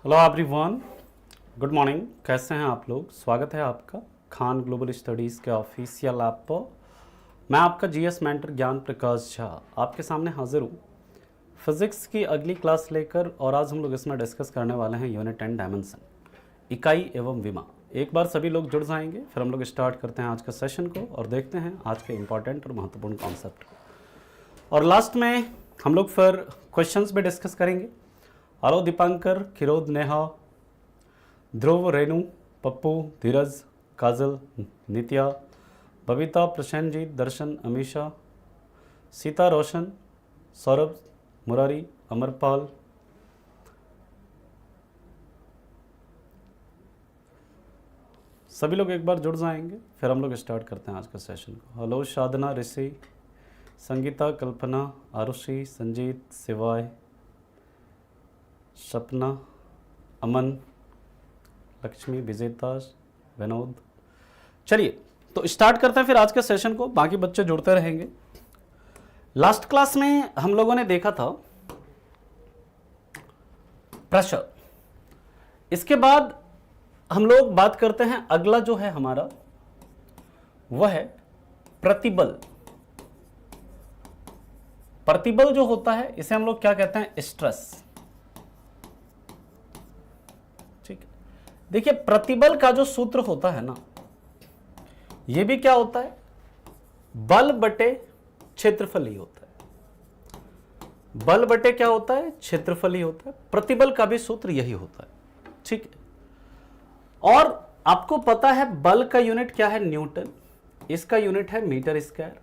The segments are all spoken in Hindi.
Hello everyone, good morning. कैसे हैं आप लोग? स्वागत है आपका खान ग्लोबल स्टडीज़ के ऑफिशियल ऐप पर। मैं आपका जीएस मेंटर ज्ञान प्रकाश झा आपके सामने हाजिर हूँ फिज़िक्स की अगली क्लास लेकर, और आज हम लोग इसमें डिस्कस करने वाले हैं यूनिट एंड डायमेंशन, इकाई एवं विमा। एक बार सभी लोग जुड़ जाएंगे, फिर हम लोग स्टार्ट करते हैं आज का सेशन को और देखते हैं आज के इंपॉर्टेंट और महत्वपूर्ण कॉन्सेप्ट को। और लास्ट में हम लोग फिर क्वेश्चंस भी डिस्कस करेंगे। हेलो दीपांकर, किरोद, नेहा, ध्रुव, रेणु, पप्पू, धीरज, काजल, नित्या, बबीता, प्रसेनजीत, दर्शन, अमीशा, सीता, रोशन, सौरभ, मुरारी, अमरपाल, सभी लोग एक बार जुड़ जाएंगे, फिर हम लोग स्टार्ट करते हैं आज का सेशन को। हेलो साधना, ऋषि, संगीता, कल्पना, आरुषि, संजीत, शिवाय, सपना, अमन, लक्ष्मी, विजेता, विनोद। चलिए तो स्टार्ट करते हैं फिर आज के सेशन को, बाकी बच्चे जुड़ते रहेंगे। लास्ट क्लास में हम लोगों ने देखा था प्रेशर। इसके बाद हम लोग बात करते हैं, अगला जो है हमारा वह है प्रतिबल। प्रतिबल जो होता है इसे हम लोग क्या कहते हैं? स्ट्रेस। देखिए, प्रतिबल का जो सूत्र होता है ना, यह भी क्या होता है? बल बटे क्षेत्रफल ही होता है। बल बटे क्या होता है? क्षेत्रफल ही होता है। प्रतिबल का भी सूत्र यही होता है, ठीक है। और आपको पता है बल का यूनिट क्या है? न्यूटन। इसका यूनिट है मीटर स्क्वायर,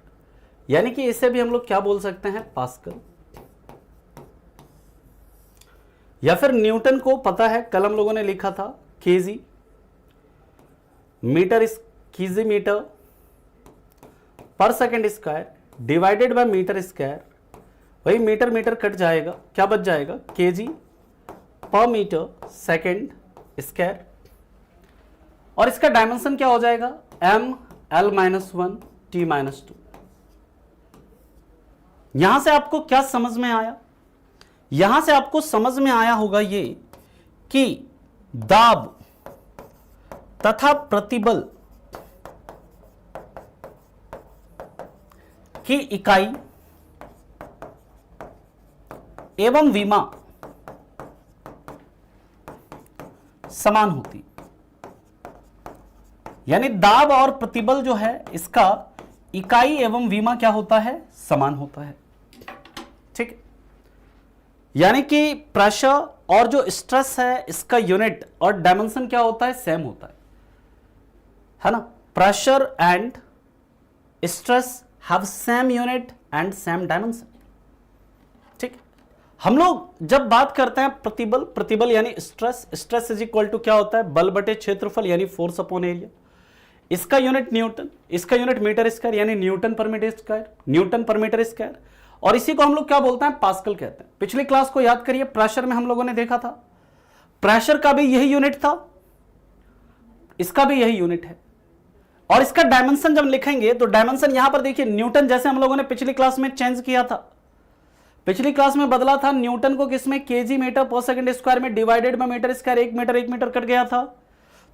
यानी कि इसे भी हम लोग क्या बोल सकते हैं? पास्कल। या फिर न्यूटन को पता है, कल हम लोगों ने लिखा था KG, metre KG metre per second square divided by metre square. वही मीटर मीटर कट जाएगा, क्या बच जाएगा? केजी पर मीटर सेकंड स्क्वायर। और इसका डायमेंशन क्या हो जाएगा? m l-1 t-2। यहां से आपको क्या समझ में आया? यहां से आपको समझ में आया होगा ये कि दाब तथा प्रतिबल की इकाई एवं विमा समान होती, यानी दाब और प्रतिबल जो है इसका इकाई एवं विमा क्या होता है? समान होता है, ठीक है। यानी कि प्रेशर और जो स्ट्रेस है इसका यूनिट और डायमेंशन क्या होता है? सेम होता है ना। Pressure and stress have same unit and same dimension, ठीक। हम लोग जब बात करते हैं प्रतिबल, प्रतिबल यानी stress, stress is equal to क्या होता है? बल बटे क्षेत्रफल यानी फोर्स अपॉन एरिया। इसका यूनिट न्यूटन, इसका यूनिट मीटर स्क्वायर यानी newton per metre square, newton per metre square. और इसी को हम लोग क्या बोलते हैं? पास्कल कहते हैं। पिछली क्लास को याद करिए, प्रेशर में हम लोगों ने देखा था प्रेशर का भी यही यूनिट था, इसका भी यही यूनिट है। और इसका डायमेंशन जब लिखेंगे तो डायमेंशन यहां पर देखिए, न्यूटन जैसे हम लोगों ने पिछली क्लास में चेंज किया था, पिछली क्लास में बदला था न्यूटन को किसमें? KG metre per second square में डिवाइडेड बाय मीटर स्क्वायर। एक मीटर कट गया था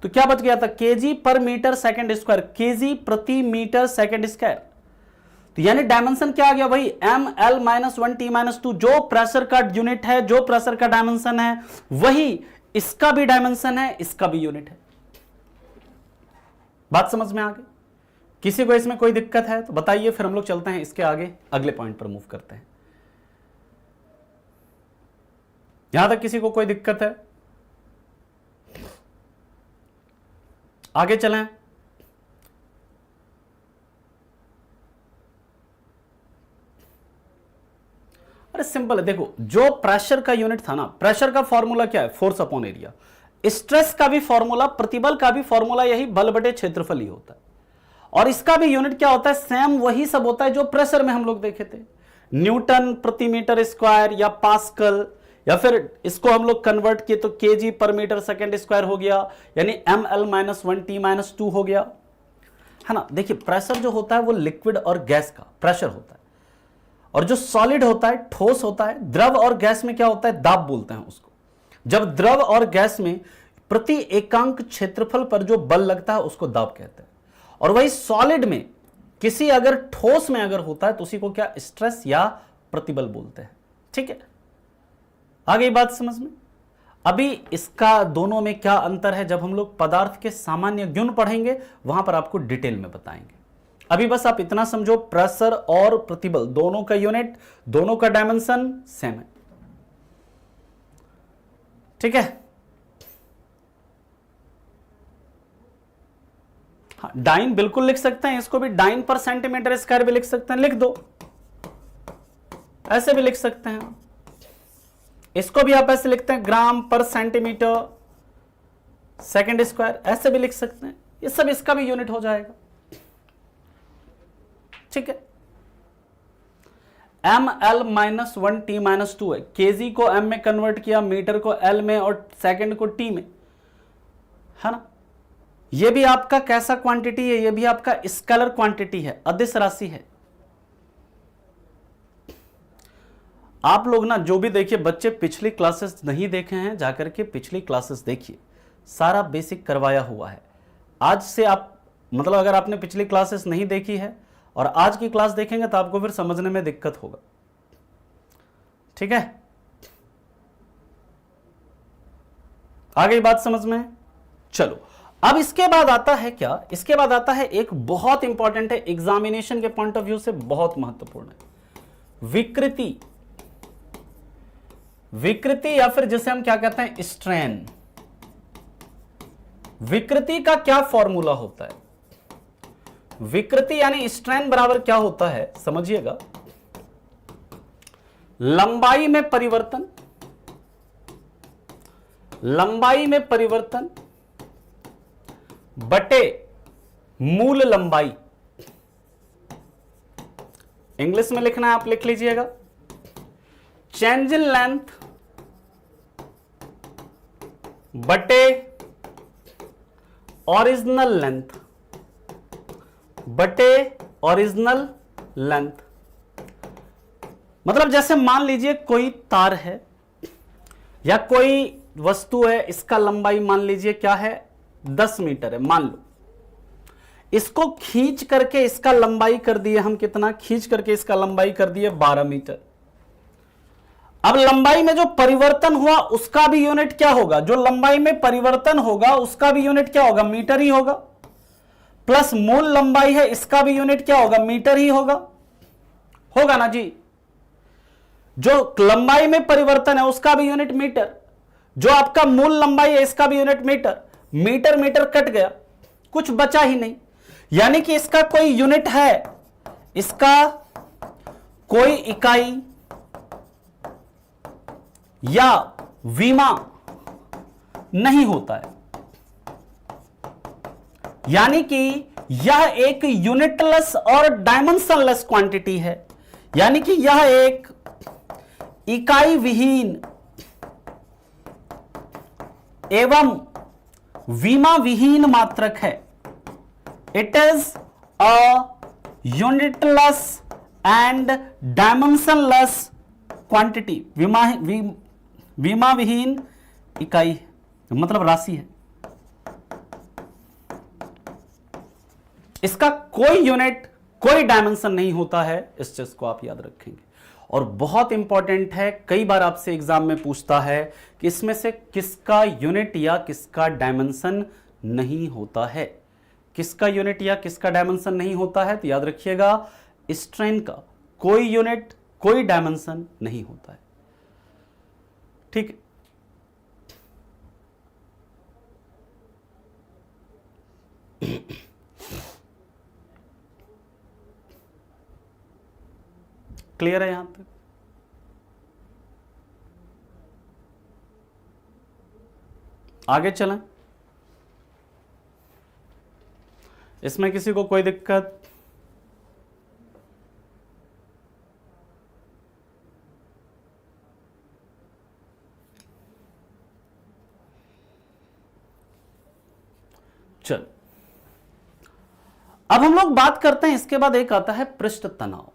तो क्या बच गया था? केजी पर मीटर सेकंड स्क्वायर, केजी प्रति मीटर सेकंड स्क्वायर। तो यानी डायमेंशन क्या आ गया भाई? m l-1 t-2। जो प्रेशर का यूनिट है, जो प्रेशर का डायमेंशन है, वही इसका भी डायमेंशन है, इसका भी यूनिट है। बात समझ में आ गई? किसी को इसमें कोई दिक्कत है तो बताइए, फिर हम लोग चलते हैं इसके आगे, अगले पॉइंट पर मूव करते हैं। यहां तक किसी को कोई दिक्कत है? आगे चलें। अरे सिंपल है, देखो जो प्रेशर का यूनिट था ना, प्रेशर का फॉर्मूला क्या है? Force upon area. स्ट्रेस का भी फॉर्मूला, प्रतिबल का भी फॉर्मूला यही बल बटे क्षेत्रफल ही होता है। और इसका भी यूनिट क्या होता है? सेम वही सब होता है जो प्रेशर में हम लोग देखे थे, न्यूटन प्रति मीटर स्क्वायर या पास्कल, या फिर इसको हम लोग कन्वर्ट किए तो केजी पर मीटर सेकंड स्क्वायर हो गया, यानी m l-1 t-2 हो गया, है ना। देखिए प्रेशर जो होता है वो लिक्विड और गैस का प्रेशर होता है, और जो सॉलिड होता है, ठोस होता है, द्रव और गैस में क्या होता है? दाब बोलते हैं उसको। जब द्रव और गैस में प्रति एकांक क्षेत्रफल पर जो बल लगता है उसको दाब कहते हैं। और वही सॉलिड में किसी अगर ठोस में अगर होता है तो उसी को क्या स्ट्रेस या प्रतिबल बोलते हैं। ठीक है, आ गई बात समझ में। अभी इसका दोनों में क्या अंतर है, जब हम लोग पदार्थ के सामान्य गुण पढ़ेंगे वहां पर आपको डिटेल में बताएंगे। अभी बस आप इतना समझो, प्रेशर और प्रतिबल दोनों का यूनिट, दोनों का डायमेंशन सेम है। ठीक है, हाँ, डाइन बिल्कुल लिख सकते हैं, इसको भी डाइन पर सेंटीमीटर स्क्वायर भी लिख सकते हैं, लिख दो, ऐसे भी लिख सकते हैं। इसको भी आप ऐसे लिखते हैं ग्राम पर सेंटीमीटर सेकंड स्क्वायर, ऐसे भी लिख सकते हैं। ये सब इसका भी यूनिट हो जाएगा। ठीक है, ml-1t-2 है। केजी को एम में कन्वर्ट किया, मीटर को एल में और सेकंड को टी में, है ना। ये भी आपका कैसा क्वांटिटी है, ये भी आपका स्केलर क्वांटिटी है, अदिश राशि है। आप लोग ना जो भी देखिए, बच्चे पिछली क्लासेस नहीं देखे हैं, जाकर के पिछली क्लासेस देखिए, सारा बेसिक करवाया हुआ है। आज से आप मतलब अगर आपने पिछली क्लासेस नहीं देखी है और आज की क्लास देखेंगे तो आपको फिर समझने में दिक्कत होगा। ठीक है, आ गई बात समझ में। चलो, अब इसके बाद आता है क्या, इसके बाद आता है एक बहुत इंपॉर्टेंट है, एग्जामिनेशन के पॉइंट ऑफ व्यू से बहुत महत्वपूर्ण है, विकृति। विकृति या फिर जिसे हम क्या कहते हैं, स्ट्रेन। विकृति का क्या फॉर्मूला होता है? विकृति यानी स्ट्रेन बराबर क्या होता है, समझिएगा, लंबाई में परिवर्तन, लंबाई में परिवर्तन बटे मूल लंबाई। इंग्लिश में लिखना है, आप लिख लीजिएगा, चेंज इन लेंथ बटे ओरिजिनल लेंथ, बटे ओरिजिनल लेंथ। मतलब जैसे मान लीजिए कोई तार है या कोई वस्तु है, इसका लंबाई मान लीजिए क्या है, 10 मीटर है, मान लो। इसको खींच करके इसका लंबाई कर दिए हम, कितना खींच करके इसका लंबाई कर दिए 12 मीटर। अब लंबाई में जो परिवर्तन हुआ उसका भी यूनिट क्या होगा, जो लंबाई में परिवर्तन होगा उसका भी यूनिट क्या होगा, मीटर ही होगा। प्लस मूल लंबाई है, इसका भी यूनिट क्या होगा, मीटर ही होगा, होगा ना जी। जो लंबाई में परिवर्तन है उसका भी यूनिट मीटर, जो आपका मूल लंबाई है इसका भी unit metre. Metre metre cut गया, कुछ बचा ही नहीं, यानी कि इसका कोई यूनिट है, इसका कोई इकाई या विमा नहीं होता है। यानी कि यह एक यूनिटलेस और डायमेंशनलेस क्वांटिटी है, यानी कि यह एक इकाई विहीन एवं विमा विहीन मात्रक है। It is a unitless and dimensionless quantity. विमा विहीन इकाई मतलब राशि है, इसका कोई यूनिट कोई डायमेंशन नहीं होता है। इस चीज को आप याद रखेंगे। और बहुत इंपॉर्टेंट है, कई बार आपसे एग्जाम में पूछता है कि इसमें से किसका यूनिट या किसका डायमेंशन नहीं होता है, किसका यूनिट या किसका डायमेंशन नहीं होता है। तो याद रखिएगा, स्ट्रेन का कोई यूनिट कोई डायमेंशन नहीं होता है। ठीक है, क्लियर है यहां तक? आगे चलें। इसमें किसी को कोई दिक्कत? चल, अब हम लोग बात करते हैं, इसके बाद एक आता है पृष्ठ तनाव।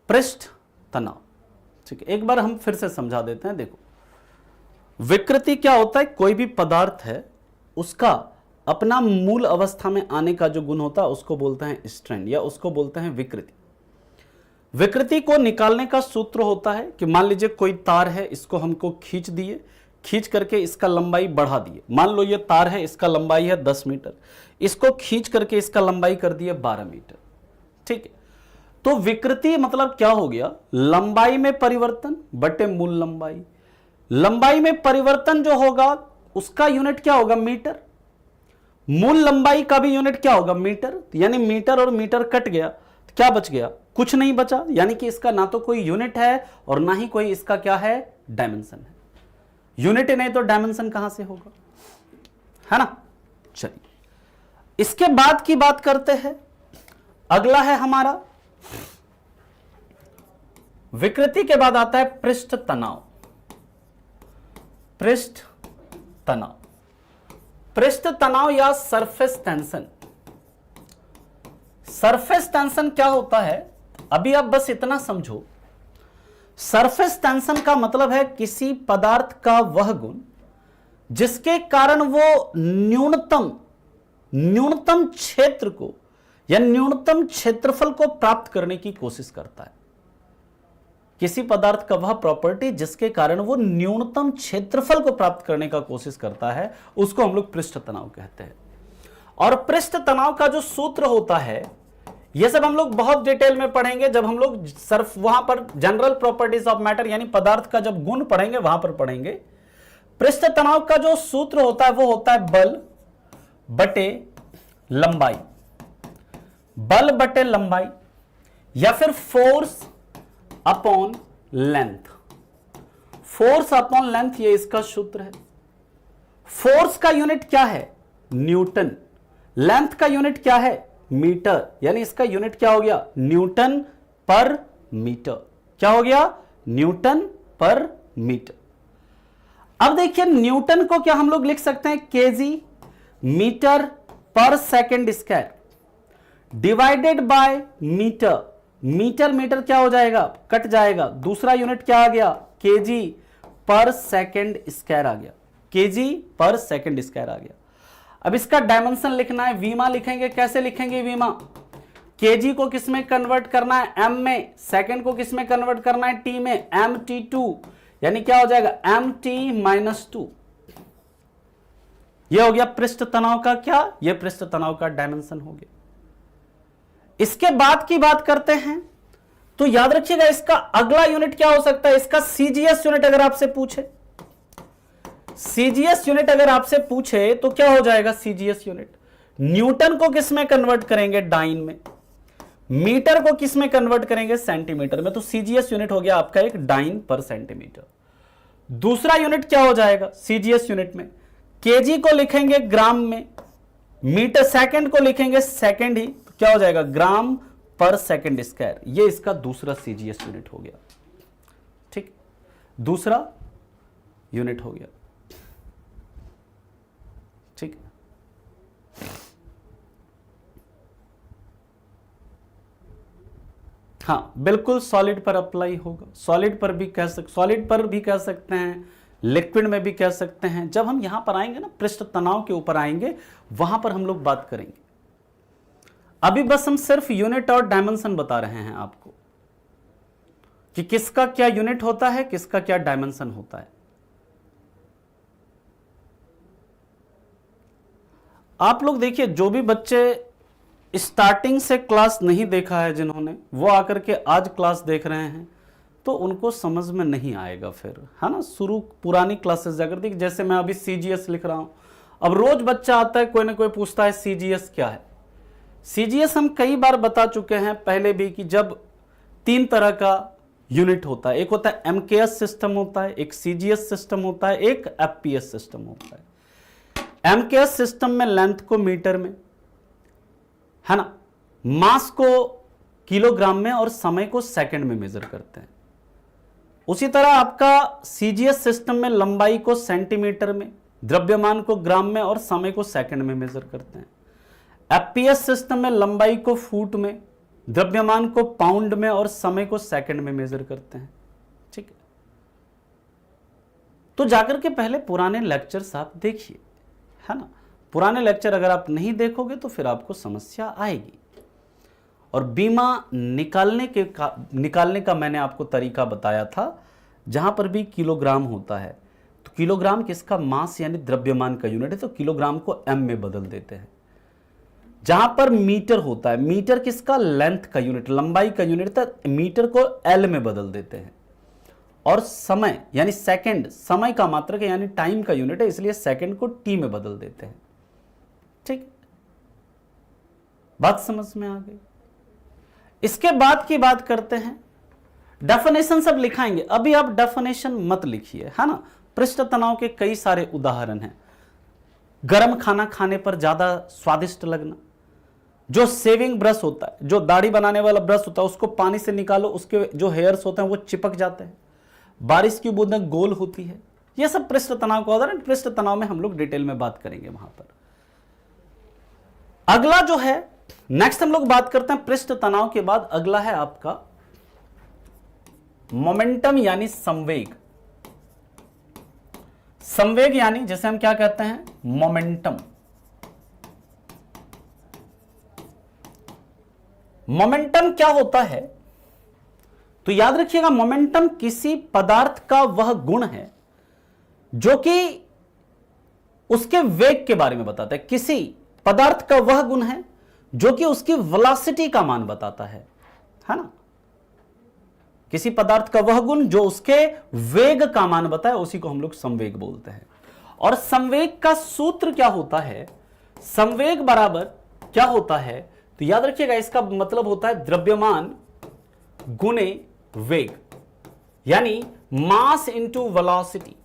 पृष्ठ तनाव, ठीक है, एक बार हम फिर से समझा देते हैं। देखो, विकृति क्या होता है? कोई भी पदार्थ है उसका अपना मूल अवस्था में आने का जो गुण होता है उसको बोलते हैं स्ट्रेंथ, या उसको बोलते हैं विकृति। विकृति को निकालने का सूत्र होता है कि मान लीजिए कोई तार है, इसको हमको खींच दिए, खींच करके इसका लंबाई बढ़ा दिए। मान लो ये तार है, इसका लंबाई है 10 मीटर, इसको खींच करके इसका लंबाई कर दिए 12 मीटर। ठीक है, तो विकृति मतलब क्या हो गया? लंबाई में परिवर्तन बटे मूल लंबाई। लंबाई में परिवर्तन जो होगा उसका यूनिट क्या होगा? मीटर। मूल लंबाई का भी यूनिट क्या होगा? मीटर। यानी मीटर और मीटर कट गया तो क्या बच गया? कुछ नहीं बचा। यानी कि इसका ना तो कोई यूनिट है और ना ही कोई इसका क्या है? डायमेंशन है। यूनिट नहीं तो डायमेंशन कहां से होगा? है ना। चलिए इसके बाद की बात करते हैं। अगला है हमारा, विकृति के बाद आता है पृष्ठ तनाव। पृष्ठ तनाव, पृष्ठ तनाव या सरफेस टेंशन। सरफेस टेंशन क्या होता है? अभी आप बस इतना समझो, सरफेस टेंशन का मतलब है किसी पदार्थ का वह गुण जिसके कारण वो न्यूनतम क्षेत्र को या न्यूनतम क्षेत्रफल को प्राप्त करने की कोशिश करता है। किसी पदार्थ का वह प्रॉपर्टी जिसके कारण वो न्यूनतम क्षेत्रफल को प्राप्त करने का कोशिश करता है, उसको हम लोग पृष्ठ तनाव कहते हैं। और पृष्ठ तनाव का जो सूत्र होता है, यह सब हम लोग बहुत डिटेल में पढ़ेंगे जब हम लोग वहां पर जनरल प्रॉपर्टीज ऑफ मैटर यानी पदार्थ का जब गुण पढ़ेंगे वहां पर पढ़ेंगे। पृष्ठ तनाव का जो सूत्र होता है वो होता है बल बटे लंबाई। बल बटे लंबाई या फिर force upon length. Force upon length ये इसका सूत्र है। फोर्स का यूनिट क्या है? न्यूटन। लेंथ का यूनिट क्या है? मीटर। यानी इसका यूनिट क्या हो गया? Newton per metre. क्या हो गया? Newton per metre. अब देखिए न्यूटन को क्या हम लोग लिख सकते हैं? KG metre per second square divided by metre. Metre metre क्या हो जाएगा? कट जाएगा। दूसरा यूनिट क्या आ गया? केजी पर सेकंड स्क्वायर आ गया। केजी पर सेकंड स्क्वायर आ गया। अब इसका डायमेंशन लिखना है, वीमा लिखेंगे। कैसे लिखेंगे वीमा? केजी को किस में कन्वर्ट करना है? एम में। सेकंड को किस में कन्वर्ट करना है? टी में। एम टी टू, यानी क्या हो जाएगा? M T minus 2। यह हो गया पृष्ठ तनाव का क्या? यह पृष्ठ तनाव का डायमेंशन हो गया। इसके बाद की बात करते हैं तो याद रखिएगा इसका अगला यूनिट क्या हो सकता है? इसका सीजीएस यूनिट अगर आपसे पूछे, सीजीएस यूनिट अगर आपसे पूछे तो क्या हो जाएगा? सीजीएस यूनिट न्यूटन को किस में कन्वर्ट करेंगे? डाइन में। मीटर को किस में कन्वर्ट करेंगे? सेंटीमीटर में। तो सीजीएस यूनिट हो गया आपका एक डाइन पर सेंटीमीटर। दूसरा यूनिट क्या हो जाएगा सीजीएस यूनिट में? केजी को लिखेंगे ग्राम में, मीटर सेकंड को लिखेंगे सेकंड ही, तो क्या हो जाएगा? ग्राम पर सेकंड स्क्वायर। ये इसका दूसरा सीजीएस यूनिट हो गया। ठीक, दूसरा यूनिट हो गया। ठीक, हाँ बिल्कुल सॉलिड पर अप्लाई होगा। सॉलिड पर भी कह सकते हैं, लिक्विड में भी कह सकते हैं। जब हम यहां पर आएंगे ना, पृष्ठ तनाव के ऊपर आएंगे, वहां पर हम लोग बात करेंगे। अभी बस हम सिर्फ यूनिट और डायमेंशन बता रहे हैं आपको कि किसका क्या यूनिट होता है, किसका क्या डायमेंशन होता है। आप लोग देखिए, जो भी बच्चे स्टार्टिंग से क्लास नहीं देखा है जिन्होंने, वो आकर के आज क्लास देख रहे हैं तो उनको समझ में नहीं आएगा फिर, है ना। शुरू पुरानी क्लासेस जाकर देखिए, जैसे मैं अभी सीजीएस लिख रहा हूं, अब रोज बच्चा आता है, कोई ना कोई पूछता है सीजीएस क्या है। सीजीएस हम कई बार बता चुके हैं पहले भी कि जब 3 तरह का यूनिट होता है, एक होता है एमकेएस सिस्टम होता है, एक सीजीएस सिस्टम होता है, एक एफपीएस सिस्टम होता है। एमकेएस सिस्टम में लेंथ को मीटर में, है ना, मास को किलोग्राम में और समय को सेकंड में मेजर करते हैं। उसी तरह आपका सीजीएस सिस्टम में लंबाई को सेंटीमीटर में, द्रव्यमान को ग्राम में और समय को सेकंड में मेजर करते हैं। एफपीएस सिस्टम में लंबाई को फुट में, द्रव्यमान को पाउंड में और समय को सेकंड में मेजर करते हैं। ठीक है, तो जाकर के पहले पुराने लेक्चर्स आप देखिए, है ना। पुराने लेक्चर अगर आप नहीं देखोगे तो फिर आपको समस्या आएगी। और बीमा निकालने का मैंने आपको तरीका बताया था, जहां पर भी किलोग्राम होता है तो किलोग्राम किसका मास यानी द्रव्यमान का यूनिट है, तो किलोग्राम को एम में बदल देते हैं। जहां पर मीटर होता है, मीटर किसका लेंथ का यूनिट, लंबाई का यूनिट था, मीटर को एल में बदल देते हैं। और समय यानी सेकंड, समय का मात्रक है यानी टाइम का यूनिट है, इसलिए सेकंड को टी में बदल देते हैं। ठीक, बात समझ में आ गई। इसके बाद की बात करते हैं, डेफिनेशन सब लिखाएंगे, अभी आप डेफिनेशन मत लिखिए, है ना। पृष्ठ तनाव के कई सारे उदाहरण हैं। गर्म खाना खाने पर ज्यादा स्वादिष्ट लगना, जो सेविंग ब्रश होता है, जो दाढ़ी बनाने वाला ब्रश होता है, उसको पानी से निकालो, उसके जो हेयर्स होते हैं वो चिपक जाते हैं, बारिश की बूंदें गोल होती है, ये सब पृष्ठ तनाव का उदाहरण। पृष्ठ तनाव में हम लोग डिटेल में बात करेंगे वहां पर। अगला जो है, नेक्स्ट हम लोग बात करते हैं पृष्ठ तनाव के बाद, अगला है आपका मोमेंटम यानी संवेग। संवेग यानी जैसे हम क्या कहते हैं, मोमेंटम। मोमेंटम क्या होता है, तो याद रखिएगा, मोमेंटम किसी पदार्थ का वह गुण है जो कि उसके वेग के बारे में बताता है। किसी पदार्थ का वह गुण है जो कि उसकी वेलोसिटी का मान बताता है ना। किसी पदार्थ का वह गुण जो उसके वेग का मान बताए, उसी को हम लोग संवेग बोलते हैं। और संवेग का सूत्र क्या होता है, संवेग बराबर क्या होता है, तो याद रखिएगा, इसका मतलब होता है द्रव्यमान गुणे वेग, यानी मास इंटू वेलोसिटी।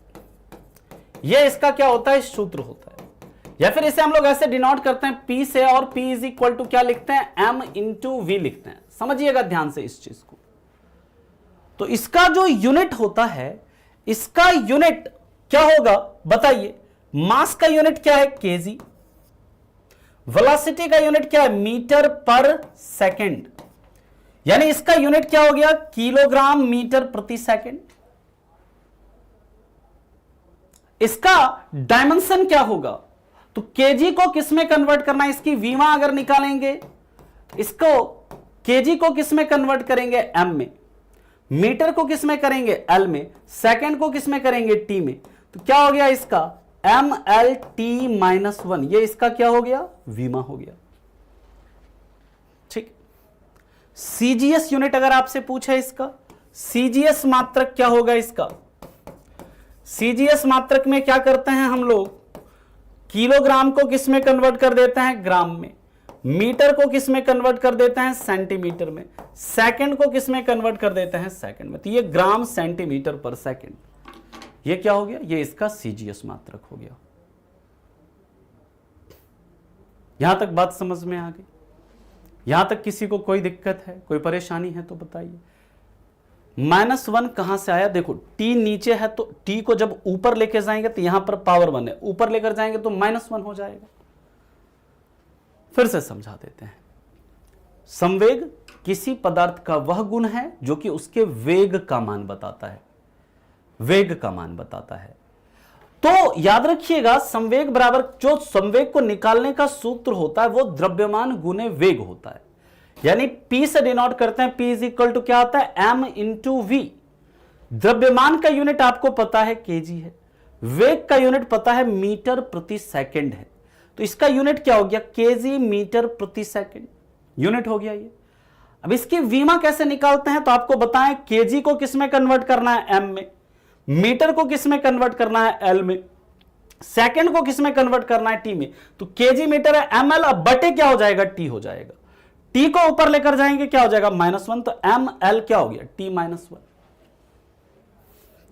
यह इसका क्या होता है, सूत्र होता है। या फिर इसे हम लोग ऐसे डिनोट करते हैं P से, और P इज इक्वल टू क्या लिखते हैं, M इंटू V लिखते हैं। समझिएगा ध्यान से इस चीज को। तो इसका जो यूनिट होता है, इसका यूनिट क्या होगा बताइए। मास का यूनिट क्या है, केजी। वेलोसिटी का यूनिट क्या है, मीटर पर सेकंड, यानी इसका यूनिट क्या हो गया, किलोग्राम मीटर प्रति सेकंड। इसका डायमेंशन क्या होगा, तो केजी को किस में कन्वर्ट करना है, इसकी वीमा अगर निकालेंगे, इसको केजी को किस में कन्वर्ट करेंगे, एम में, मीटर को किस में करेंगे, एल में, सेकंड को किस में करेंगे, टी में। तो क्या हो गया इसका, एम एल टी माइनस 1, ये इसका क्या हो गया, वीमा हो गया। ठीक, सीजीएस यूनिट अगर आपसे पूछे इसका, सीजीएस मात्रक क्या होगा इसका, सीजीएस मात्रक में क्या करते हैं हम लोग, किलोग्राम को किस में कन्वर्ट कर देते हैं, ग्राम में, मीटर को किस में कन्वर्ट कर देते हैं, सेंटीमीटर में, सेकंड को किस में कन्वर्ट कर देते हैं, सेकंड में। तो ये ग्राम सेंटीमीटर पर सेकंड, ये क्या हो गया, ये इसका सीजीएस मात्रक हो गया। यहां तक बात समझ में आ गई। यहां तक किसी को कोई दिक्कत है, कोई परेशानी है तो बताइए। -1 कहां से आया, देखो टी नीचे है तो टी को जब ऊपर लेके जाएंगे तो यहां पर पावर 1 है, ऊपर लेकर जाएंगे तो -1 हो जाएगा। फिर से समझा देते हैं। संवेग किसी पदार्थ का वह गुण है जो कि उसके वेग का मान बताता है, वेग का मान बताता है। तो याद रखिएगा, संवेग बराबर, जो संवेग को निकालने का सूत्र होता है वो द्रव्यमान गुने वेग होता है, यानी P से डिनोट करते हैं, P इज इक्वल टू क्या होता है, M इंटू V। द्रव्यमान का यूनिट आपको पता है केजी है, वेग का यूनिट पता है मीटर प्रति सेकंड है, तो इसका यूनिट क्या हो गया, केजी मीटर प्रति सेकंड यूनिट हो गया ये। अब इसकी वीमा कैसे निकालते हैं, तो आपको बताएं, केजी को किस में कन्वर्ट करना है, एम में, मीटर को किस में कन्वर्ट करना है, एल में, सेकंड को किस में कन्वर्ट करना है, टी में। तो केजी मीटर है, एम एल, अब बटे क्या हो जाएगा, टी हो जाएगा। टी को ऊपर लेकर जाएंगे क्या हो जाएगा, -1, तो एम एल क्या हो गया, टी -1।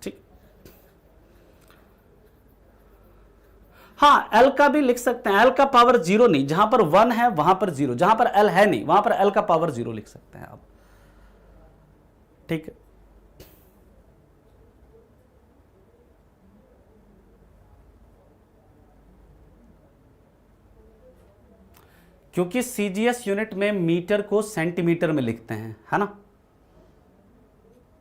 ठीक, हाँ, एल का भी लिख सकते हैं, एल का पावर 0 नहीं, जहां पर 1 है वहां पर 0, जहां पर एल है नहीं वहां पर एल का पावर 0 लिख सकते हैं आप। ठीक है, क्योंकि सीजीएस यूनिट में मीटर को सेंटीमीटर में लिखते हैं, है ना।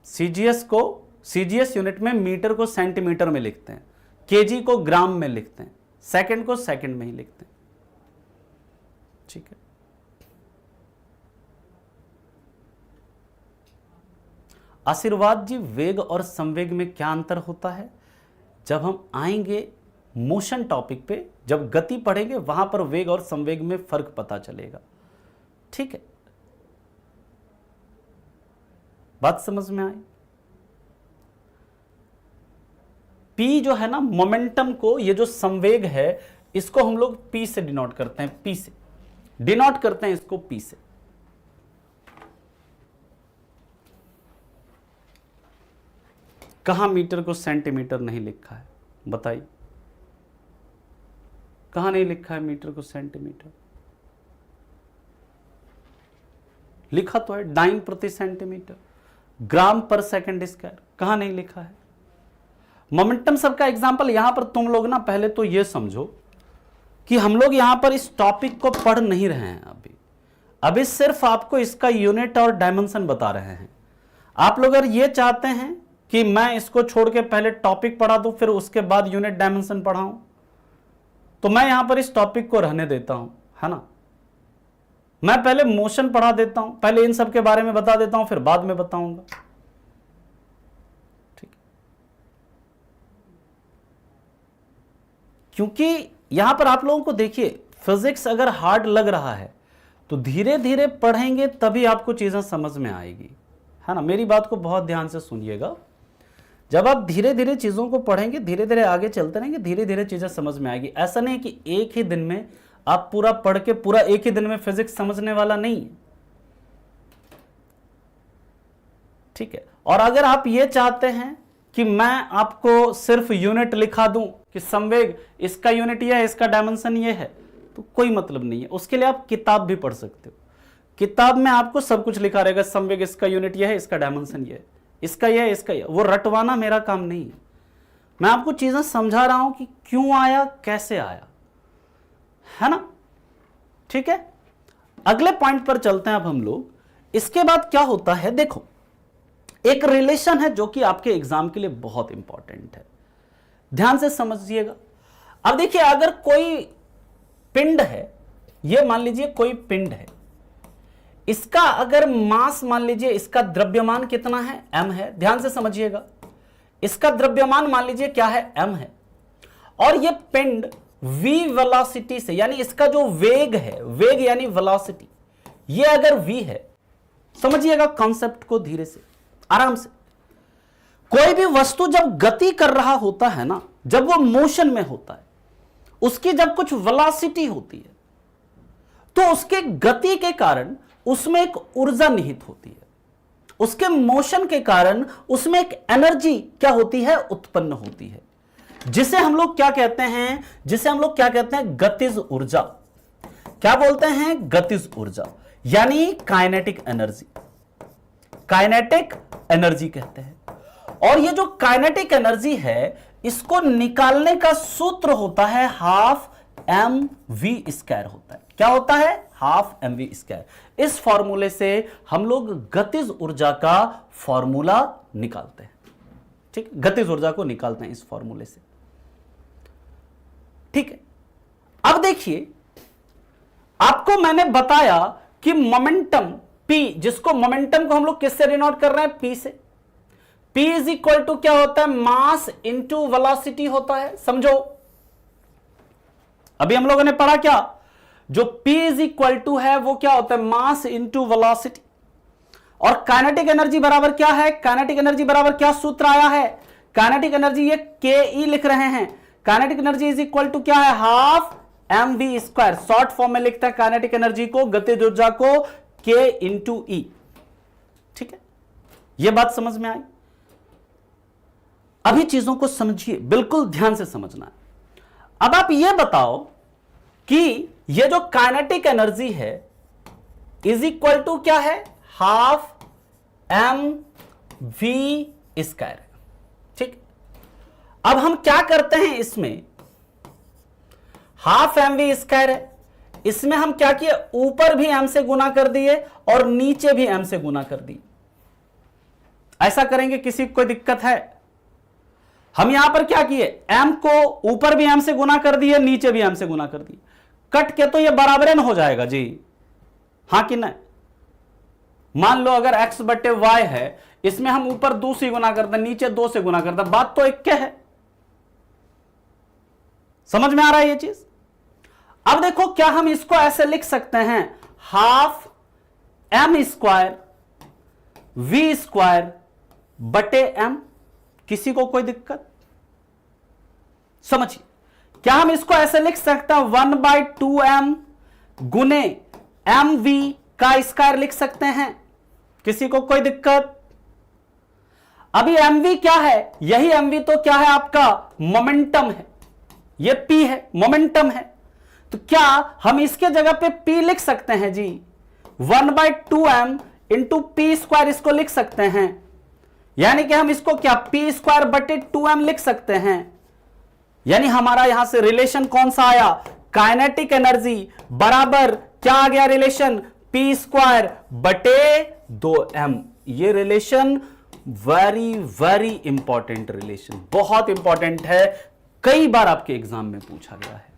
सीजीएस को सीजीएस यूनिट में मीटर को सेंटीमीटर में लिखते हैं, केजी को ग्राम में लिखते हैं, सेकंड को सेकंड में ही लिखते हैं। ठीक है, आशीर्वाद जी, वेग और संवेग में क्या अंतर होता है? जब हम आएंगे मोशन टॉपिक पे, जब गति पढ़ेंगे वहां पर वेग और संवेग में फर्क पता चलेगा। ठीक है, बात समझ में आई? पी जो है ना, मोमेंटम को, ये जो संवेग है इसको हम लोग पी से डिनोट करते हैं, पी से डिनोट करते हैं इसको, पी से। कहां मीटर को सेंटीमीटर नहीं लिखा है बताइए? कहां नहीं लिखा है मीटर को सेंटीमीटर? लिखा तो है डाइन प्रति सेंटीमीटर, ग्राम पर सेकंड स्क्वायर, कहां नहीं लिखा है? मोमेंटम सब का एग्जांपल यहां पर तुम लोग ना पहले तो ये समझो कि हम लोग यहां पर इस टॉपिक को पढ़ नहीं रहे हैं अभी सिर्फ आपको इसका यूनिट और डायमेंशन बता रहे हैं। आप लोग अगर ये चाहते हैं कि मैं इसको छोड़ के पहले टॉपिक पढ़ा दूं फिर उसके बाद यूनिट डायमेंशन पढ़ाऊं, तो मैं यहां पर इस टॉपिक को रहने देता हूं, है ना। मैं पहले मोशन पढ़ा देता हूं, पहले इन सब के बारे में बता देता हूं, फिर बाद में बताऊंगा। ठीक, क्योंकि यहां पर आप लोगों को देखिए, फिजिक्स अगर हार्ड लग रहा है तो धीरे धीरे पढ़ेंगे तभी आपको चीजें समझ में आएगी, है ना। मेरी बात को बहुत ध्यान से सुनिएगा। जब आप धीरे धीरे चीजों को पढ़ेंगे, धीरे धीरे आगे चलते रहेंगे, धीरे धीरे चीजें समझ में आएगी। ऐसा नहीं कि एक ही दिन में आप पूरा पढ़ के पूरा एक ही दिन में फिजिक्स समझने वाला नहीं है। ठीक है, और अगर आप ये चाहते हैं कि मैं आपको सिर्फ यूनिट लिखा दूं कि संवेग इसका यूनिट ये है, इसका डायमेंशन ये है, तो कोई मतलब नहीं है। उसके लिए आप किताब भी पढ़ सकते हो। किताब में आपको सब कुछ लिखा रहेगा, संवेग इसका यूनिट ये है, इसका डायमेंशन ये है, इसका ये है, इसका ये। वो रटवाना मेरा काम नहीं है। मैं आपको चीजें समझा रहा हूं कि क्यों आया, कैसे आया, है ना। ठीक है, अगले पॉइंट पर चलते हैं अब हम लोग। इसके बाद क्या होता है, देखो एक रिलेशन है जो कि आपके एग्जाम के लिए बहुत इंपॉर्टेंट है, ध्यान से समझिएगा। अब देखिए, अगर कोई पिंड है, ये मान लीजिए कोई पिंड है, इसका अगर मास मान लीजिए, इसका द्रव्यमान कितना है, m है, ध्यान से समझिएगा। इसका द्रव्यमान मान लीजिए क्या है, m है, और ये पिंड v वेलोसिटी से, यानी इसका जो वेग है, वेग यानी वेलोसिटी, ये अगर v है, समझिएगा कॉन्सेप्ट को धीरे से, आराम से। कोई भी वस्तु जब गति कर रहा होता है ना, जब वो मोशन में होता है, उसकी जब कुछ वेलोसिटी होती है, तो उसके गति के कारण उसमें एक ऊर्जा निहित होती है। उसके मोशन के कारण उसमें एक एनर्जी क्या होती है, उत्पन्न होती है, जिसे हम लोग क्या कहते हैं, जिसे हम लोग क्या कहते हैं, गतिज ऊर्जा। क्या बोलते हैं, गतिज ऊर्जा, यानी काइनेटिक एनर्जी, काइनेटिक एनर्जी कहते हैं। और ये जो काइनेटिक एनर्जी है, इसको निकालने का सूत्र होता है हाफ mv² होता है। क्या होता है, हाफ mv²। इस फॉर्मूले से हम लोग गतिज ऊर्जा का फॉर्मूला निकालते हैं। ठीक, गतिज ऊर्जा को निकालते हैं इस फॉर्मूले से। ठीक है, अब देखिए, आपको मैंने बताया कि मोमेंटम p, जिसको मोमेंटम को हम लोग किससे डिनोट कर रहे हैं, p से। p इज इक्वल टू क्या होता है, मास इंटू वेलोसिटी होता है, समझो। अभी हम लोगों ने पढ़ा क्या, जो p इज इक्वल टू है वो क्या होता है, मास इंटू वेलोसिटी। और काइनेटिक एनर्जी बराबर क्या है, काइनेटिक एनर्जी बराबर क्या सूत्र आया है, काइनेटिक एनर्जी ये ke लिख रहे हैं। Kinetic energy is equal to क्या है, हाफ mv²। शॉर्ट फॉर्म में लिखता है काइनेटिक एनर्जी को, गतिज ऊर्जा को, k इंटू ई। ठीक है, यह बात समझ में आई। अभी चीजों को समझिए, बिल्कुल ध्यान से समझना है। अब आप यह बताओ कि ये जो काइनेटिक एनर्जी है इज इक्वल टू क्या है, हाफ mv²। ठीक, अब हम क्या करते हैं, इसमें हाफ mv² है, इसमें हम क्या किए, ऊपर भी m से गुना कर दिए और नीचे भी m से गुना कर दिए। ऐसा करेंगे किसी को कोई दिक्कत है? हम यहां पर क्या किए, m को ऊपर भी m से गुना कर दिए, नीचे भी m से गुना कर दिए, कट के तो ये बराबर हो जाएगा जी, हां कि नहीं? मान लो अगर x बटे y है, इसमें हम ऊपर 2 से गुना करते, नीचे 2 से गुना करते, बात तो एक क्या है? समझ में आ रहा है ये चीज? अब देखो क्या हम इसको ऐसे लिख सकते हैं, half m square v square बटे m। किसी को कोई दिक्कत? समझिए, क्या हम इसको ऐसे लिख सकते हैं 1/2m गुने mv का स्क्वायर लिख सकते हैं? किसी को कोई दिक्कत? अभी mv क्या है? यही mv तो क्या है आपका? मोमेंटम है, ये p है, मोमेंटम है। तो क्या हम इसके जगह पे p लिख सकते हैं जी? 1/2m इंटू पी स्क्वायर इसको लिख सकते हैं, यानी कि हम इसको क्या पी स्क्वायर बटे 2m लिख सकते हैं। यानी हमारा यहां से रिलेशन कौन सा आया? काइनेटिक एनर्जी बराबर क्या आ गया रिलेशन? पी स्क्वायर बटे 2m। ये relation very very important relation, बहुत इंपॉर्टेंट है, कई बार आपके एग्जाम में पूछा गया है।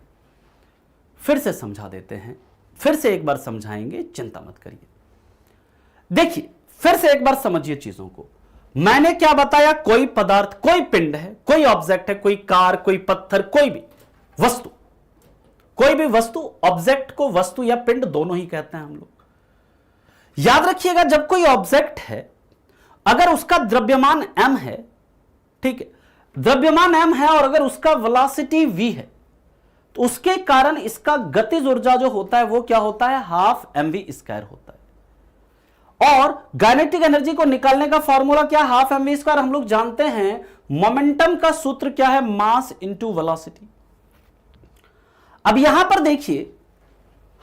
फिर से समझा देते हैं, फिर से एक बार समझाएंगे, चिंता मत करिए। देखिए फिर से एक बार समझिए चीजों को। मैंने क्या बताया? कोई पदार्थ, कोई पिंड है, कोई ऑब्जेक्ट है, कोई कार, कोई पत्थर, कोई भी वस्तु, कोई भी वस्तु, ऑब्जेक्ट को वस्तु या पिंड दोनों ही कहते हैं हम लोग। याद रखिएगा, जब कोई ऑब्जेक्ट है, अगर उसका द्रव्यमान m है, ठीक है, द्रव्यमान m है, और अगर उसका वेलोसिटी v है, तो उसके कारण इसका गतिज ऊर्जा जो होता है वो क्या होता है? हाफ mv स्क्वायर होता है। और काइनेटिक एनर्जी को निकालने का फॉर्मूला क्या? Half mv square. हम लोग जानते हैं मोमेंटम का सूत्र क्या है? Mass into velocity. अब यहां पर देखिए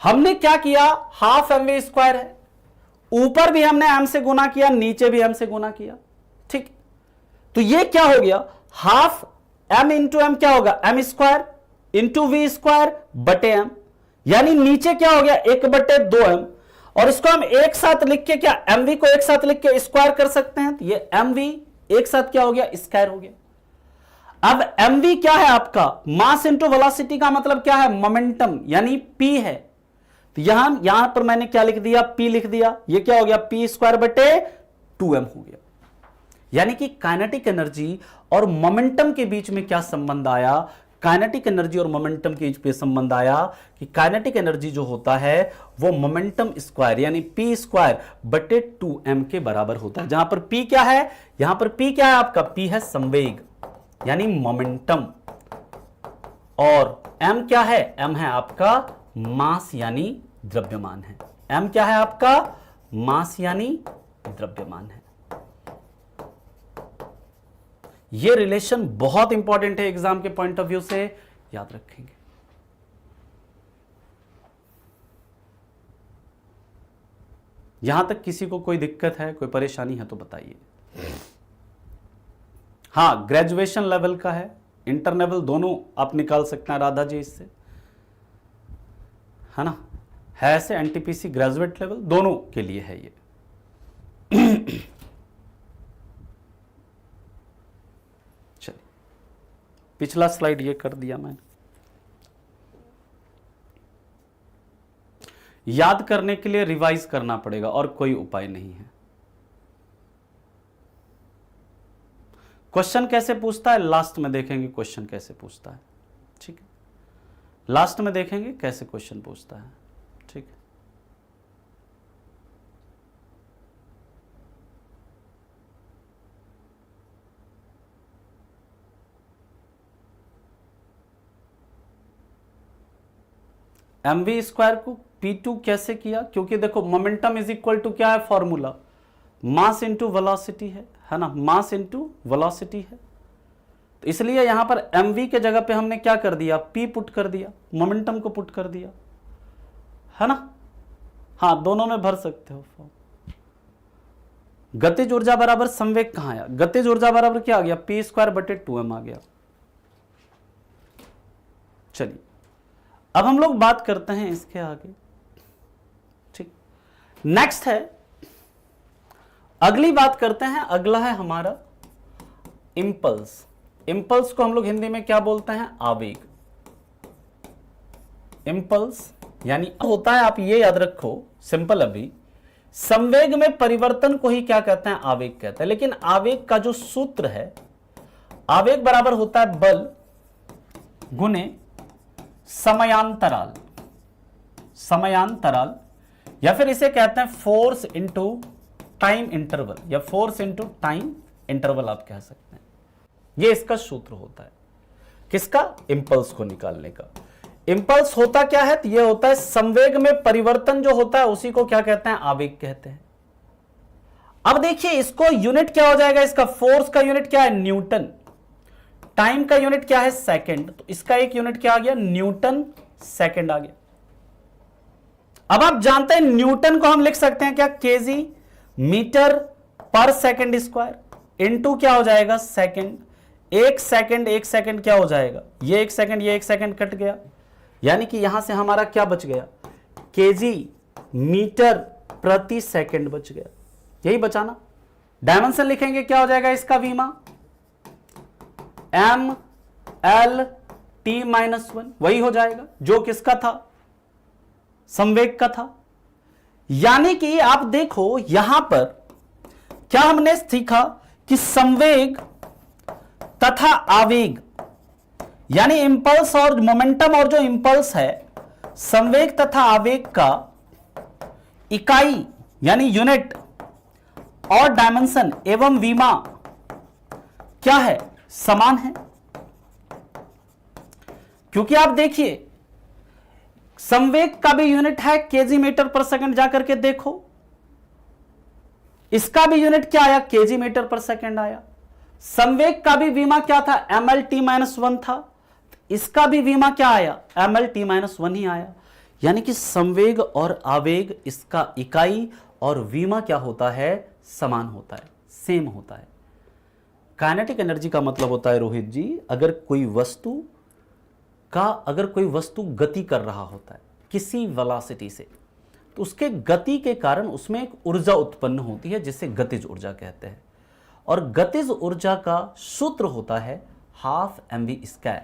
हमने क्या किया, हाफ mv स्क्वायर है, ऊपर भी हमने m से गुना किया, नीचे भी m से गुना किया, ठीक। तो ये क्या हो गया? हाफ m इंटू m क्या होगा? m square into V square बटे m, यानी नीचे क्या हो गया? 1/2m, और इसको हम एक साथ लिख के क्या, mv को एक साथ लिख के स्क्वायर कर सकते हैं, तो ये mv एक साथ क्या हो गया? स्क्वायर हो गया। अब mv क्या है आपका? मास इंटू वेलोसिटी का मतलब क्या है? मोमेंटम, यानी p है। तो यहां पर मैंने क्या लिख दिया? p लिख दिया। ये क्या हो गया? p स्क्वायर बटे 2m हो गया। यानी कि काइनेटिक एनर्जी और मोमेंटम के बीच में क्या संबंध आया? काइनेटिक एनर्जी और मोमेंटम के बीच में संबंध आया कि काइनेटिक एनर्जी जो होता है वो मोमेंटम स्क्वायर यानी p स्क्वायर बटे 2m के बराबर होता है। जहां पर p क्या है? यहां पर p क्या है आपका? p है संवेग यानी मोमेंटम, और m क्या है? m है आपका मास यानी द्रव्यमान है। m क्या है आपका? मास यानी द्रव्यमान है। ये रिलेशन बहुत इंपॉर्टेंट है एग्जाम के पॉइंट ऑफ व्यू से, याद रखेंगे। यहां तक किसी को कोई दिक्कत है, कोई परेशानी है तो बताइए। हां, ग्रेजुएशन लेवल का है, इंटर लेवल दोनों आप निकाल सकते हैं राधा जी इससे, है ना? है ऐसे एनटीपीसी ग्रेजुएट लेवल दोनों के लिए है ये। चलिए पिछला स्लाइड ये कर दिया मैंने। याद करने के लिए रिवाइज करना पड़ेगा और कोई उपाय नहीं है। क्वेश्चन कैसे पूछता है लास्ट में देखेंगे, क्वेश्चन कैसे पूछता है, ठीक है? लास्ट में देखेंगे कैसे क्वेश्चन पूछता है, ठीक है? mv स्क्वायर को p2 कैसे किया? क्योंकि देखो मोमेंटम इज इक्वल टू क्या है फॉर्मूला? मास इंटू वेलोसिटी है ना? मास इंटू वेलोसिटी है, तो इसलिए यहां पर mv के जगह पे हमने क्या कर दिया? p पुट कर दिया, मोमेंटम को पुट कर दिया, है ना? हाँ, दोनों में भर सकते हो फॉर्म। गतिज ऊर्जा बराबर संवेग कहां आया? गतिज ऊर्जा बराबर क्या आ गया? p स्क्वायर बटे 2m आ गया। चलिए अब हम लोग बात करते हैं इसके आगे, ठीक। नेक्स्ट है अगली बात करते हैं, अगला है हमारा इंपल्स। इंपल्स को हम लोग हिंदी में क्या बोलते हैं? आवेग। इंपल्स यानी होता है, आप ये याद रखो सिंपल, अभी संवेग में परिवर्तन को ही क्या कहते हैं? आवेग कहते हैं। लेकिन आवेग का जो सूत्र है, आवेग बराबर होता है बल गुने समयांतराल। समयांतराल या फिर इसे कहते हैं फोर्स इनटू टाइम इंटरवल, या फोर्स इनटू टाइम इंटरवल आप कह सकते हैं। यह इसका सूत्र होता है, किसका? इंपल्स को निकालने का। इंपल्स होता क्या है? तो यह होता है संवेग में परिवर्तन जो होता है उसी को क्या कहते हैं? आवेग कहते हैं। अब देखिए इसको यूनिट क्या हो जाएगा इसका? फोर्स का यूनिट क्या है? न्यूटन। टाइम का यूनिट क्या है? सेकंड। तो इसका एक यूनिट क्या आ गया? न्यूटन सेकंड आ गया। अब आप जानते हैं न्यूटन को हम लिख सकते हैं क्या? KG metre per second square into क्या हो जाएगा? सेकंड। एक सेकंड क्या हो जाएगा? ये एक सेकंड कट गया, यानी कि यहां से हमारा क्या बच गया? केजी मीटर प्रति सेकंड बच गया। यही बचाना। डायमेंशन लिखेंगे क्या हो जाएगा इसका? वीमा एम एल टी -1 वही हो जाएगा जो किसका था? संवेग का था। यानी कि आप देखो यहां पर क्या हमने सीखा कि संवेग तथा आवेग यानी इंपल्स और मोमेंटम, और जो इंपल्स है संवेग तथा आवेग का इकाई यानी यूनिट और डायमेंशन एवं विमा क्या है? समान है। क्योंकि आप देखिए संवेग का भी यूनिट है केजी मीटर पर सेकंड, जाकर के देखो इसका भी यूनिट क्या आया? केजी मीटर पर सेकंड आया। संवेग का भी विमा क्या था? ml t -1 था। इसका भी विमा क्या आया? ml t -1 ही आया। यानी कि संवेग और आवेग इसका इकाई और विमा क्या होता है? समान होता है, सेम होता है। काइनेटिक एनर्जी का मतलब होता है रोहित जी, अगर कोई वस्तु गति कर रहा होता है किसी वेलोसिटी से, तो उसके गति के कारण उसमें एक ऊर्जा उत्पन्न होती है जिसे गतिज ऊर्जा कहते हैं। और गतिज ऊर्जा का सूत्र होता है हाफ mv²,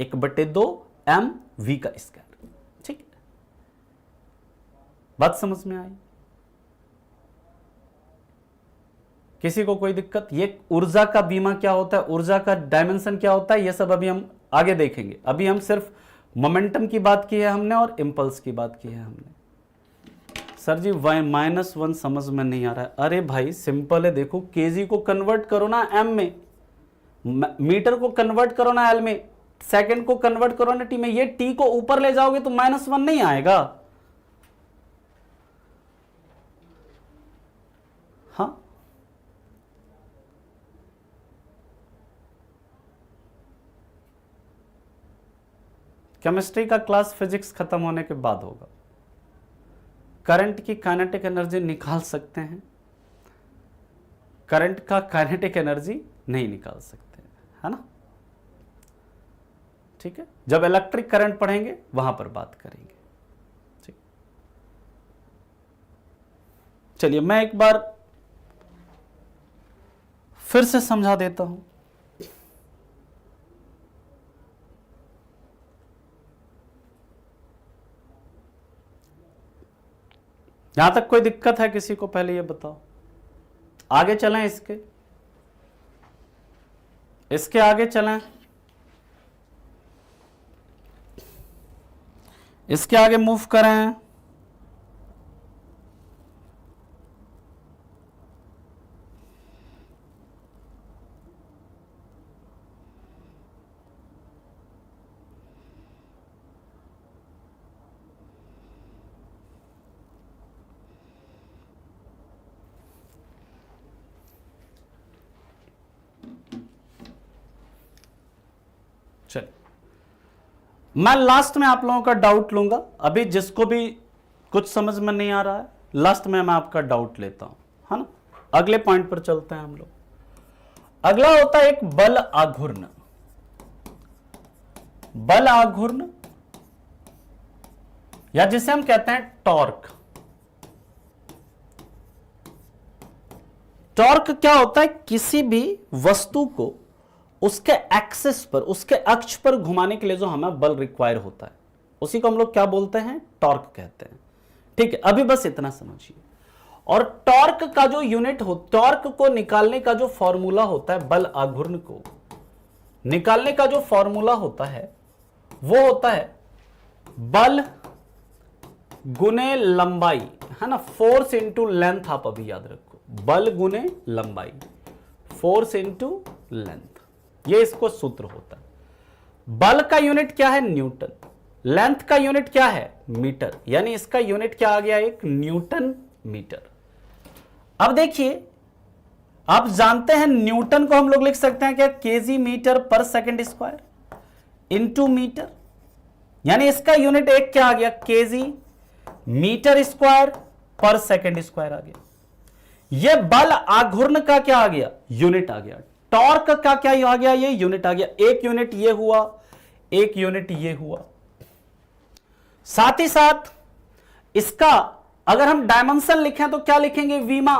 1/2 mv का स्क्वायर। ठीक है, बात समझ में आई? किसी को कोई दिक्कत? ये ऊर्जा का बीमा क्या होता है, ऊर्जा का डायमेंशन क्या होता है, ये सब अभी हम आगे देखेंगे। अभी हम सिर्फ मोमेंटम की बात की है हमने और इंपल्स की बात की है हमने। सर जी -1 समझ में नहीं आ रहा है। अरे भाई सिंपल है, देखो केजी को कन्वर्ट करो ना एम में, मीटर को कन्वर्ट करो ना एल में, सेकंड को कन्वर्ट करो ना टी में। ये टी को ऊपर ले जाओगे तो -1 नहीं आएगा। हाँ, केमिस्ट्री का क्लास फिजिक्स खत्म होने के बाद होगा। करंट की काइनेटिक एनर्जी निकाल सकते हैं, करंट का काइनेटिक एनर्जी नहीं निकाल सकते, है ना? ठीक है, जब इलेक्ट्रिक करंट पढ़ेंगे वहां पर बात करेंगे। ठीक, चलिए मैं एक बार फिर से समझा देता हूं। यहां तक कोई दिक्कत है किसी को? पहले ये बताओ। आगे चलें, इसके आगे चलें, इसके आगे मूव करें। चलिए मैं लास्ट में आप लोगों का डाउट लूंगा। अभी जिसको भी कुछ समझ में नहीं आ रहा है, लास्ट में मैं आपका डाउट लेता हूं, है ना? अगले पॉइंट पर चलते हैं हम लोग। अगला होता है एक बल आघूर्ण। बल आघूर्ण या जिसे हम कहते हैं टॉर्क। टॉर्क क्या होता है? किसी भी वस्तु को उसके एक्सिस पर, उसके अक्ष पर घुमाने के लिए जो हमें बल रिक्वायर होता है, उसी को हम लोग क्या बोलते हैं? टॉर्क कहते हैं। ठीक है, अभी बस इतना समझिए। और टॉर्क का जो यूनिट हो, टॉर्क को निकालने का जो फॉर्मूला होता है, बल आघूर्ण को निकालने का जो फॉर्मूला होता है, वो होता है बल गुने लंबाई, है ना, फोर्स इंटू लेंथ। आप अभी याद रखो, बल गुने लंबाई, फोर्स इंटू लेंथ, ये इसको सूत्र होता है। बल का यूनिट क्या है? न्यूटन। लेंथ का यूनिट क्या है? मीटर। यानी इसका यूनिट क्या आ गया? एक न्यूटन मीटर। अब देखिए, आप जानते हैं न्यूटन को हम लोग लिख सकते हैं क्या? KG metre per second square into metre. यानी इसका यूनिट एक क्या आ गया? केजी मीटर स्क्वायर पर सेकंड स्क्वायर आ गया। यह बल आघूर्ण का क्या आ गया? यूनिट आ गया। टॉर्क का क्या आ गया? ये यूनिट आ गया। एक यूनिट ये हुआ, एक यूनिट ये हुआ। साथ ही साथ इसका अगर हम डायमेंशन लिखें तो क्या लिखेंगे? वीमा।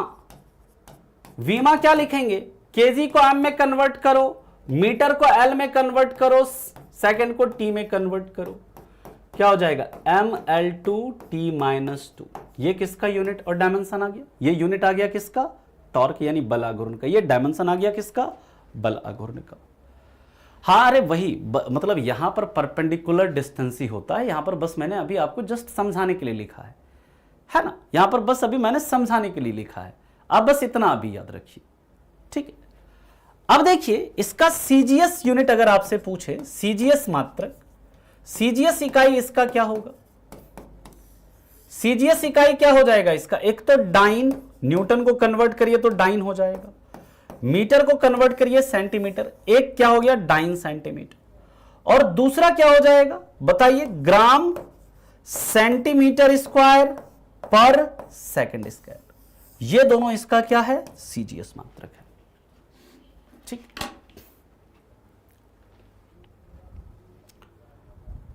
वीमा क्या लिखेंगे? केजी को एम में कन्वर्ट करो, मीटर को एल में कन्वर्ट करो, सेकंड को टी में कन्वर्ट करो, क्या हो जाएगा? ml/t-2। ये किसका यूनिट और डायमेंशन आ गया? ये यूनिट आ गया किसका? टॉर्क यानी बल आघूर्ण का। ये डायमेंशन आ गया किसका? बल आघूर्ण का। हाँ, अरे वही मतलब यहां पर परपेंडिकुलर डिस्टेंस ही होता है। यहां पर बस मैंने अभी आपको जस्ट समझाने के लिए लिखा है ना, यहां पर बस अभी मैंने समझाने के लिए लिखा है। अब बस इतना अभी याद रखिए, ठीक है। अब देखिए, इसका सीजीएस यूनिट अगर आपसे पूछे, सीजीएस मात्रक, सीजीएस इकाई इसका क्या होगा? सीजीएस इकाई क्या हो जाएगा इसका? एक तो डाइन, न्यूटन को कन्वर्ट करिए तो डाइन हो जाएगा, मीटर को कन्वर्ट करिए सेंटीमीटर, एक क्या हो गया? Dyne centimetre. और दूसरा क्या हो जाएगा बताइए? ग्राम सेंटीमीटर स्क्वायर पर सेकंड स्क्वायर। ये दोनों इसका क्या है? सीजीएस मात्रक है। ठीक,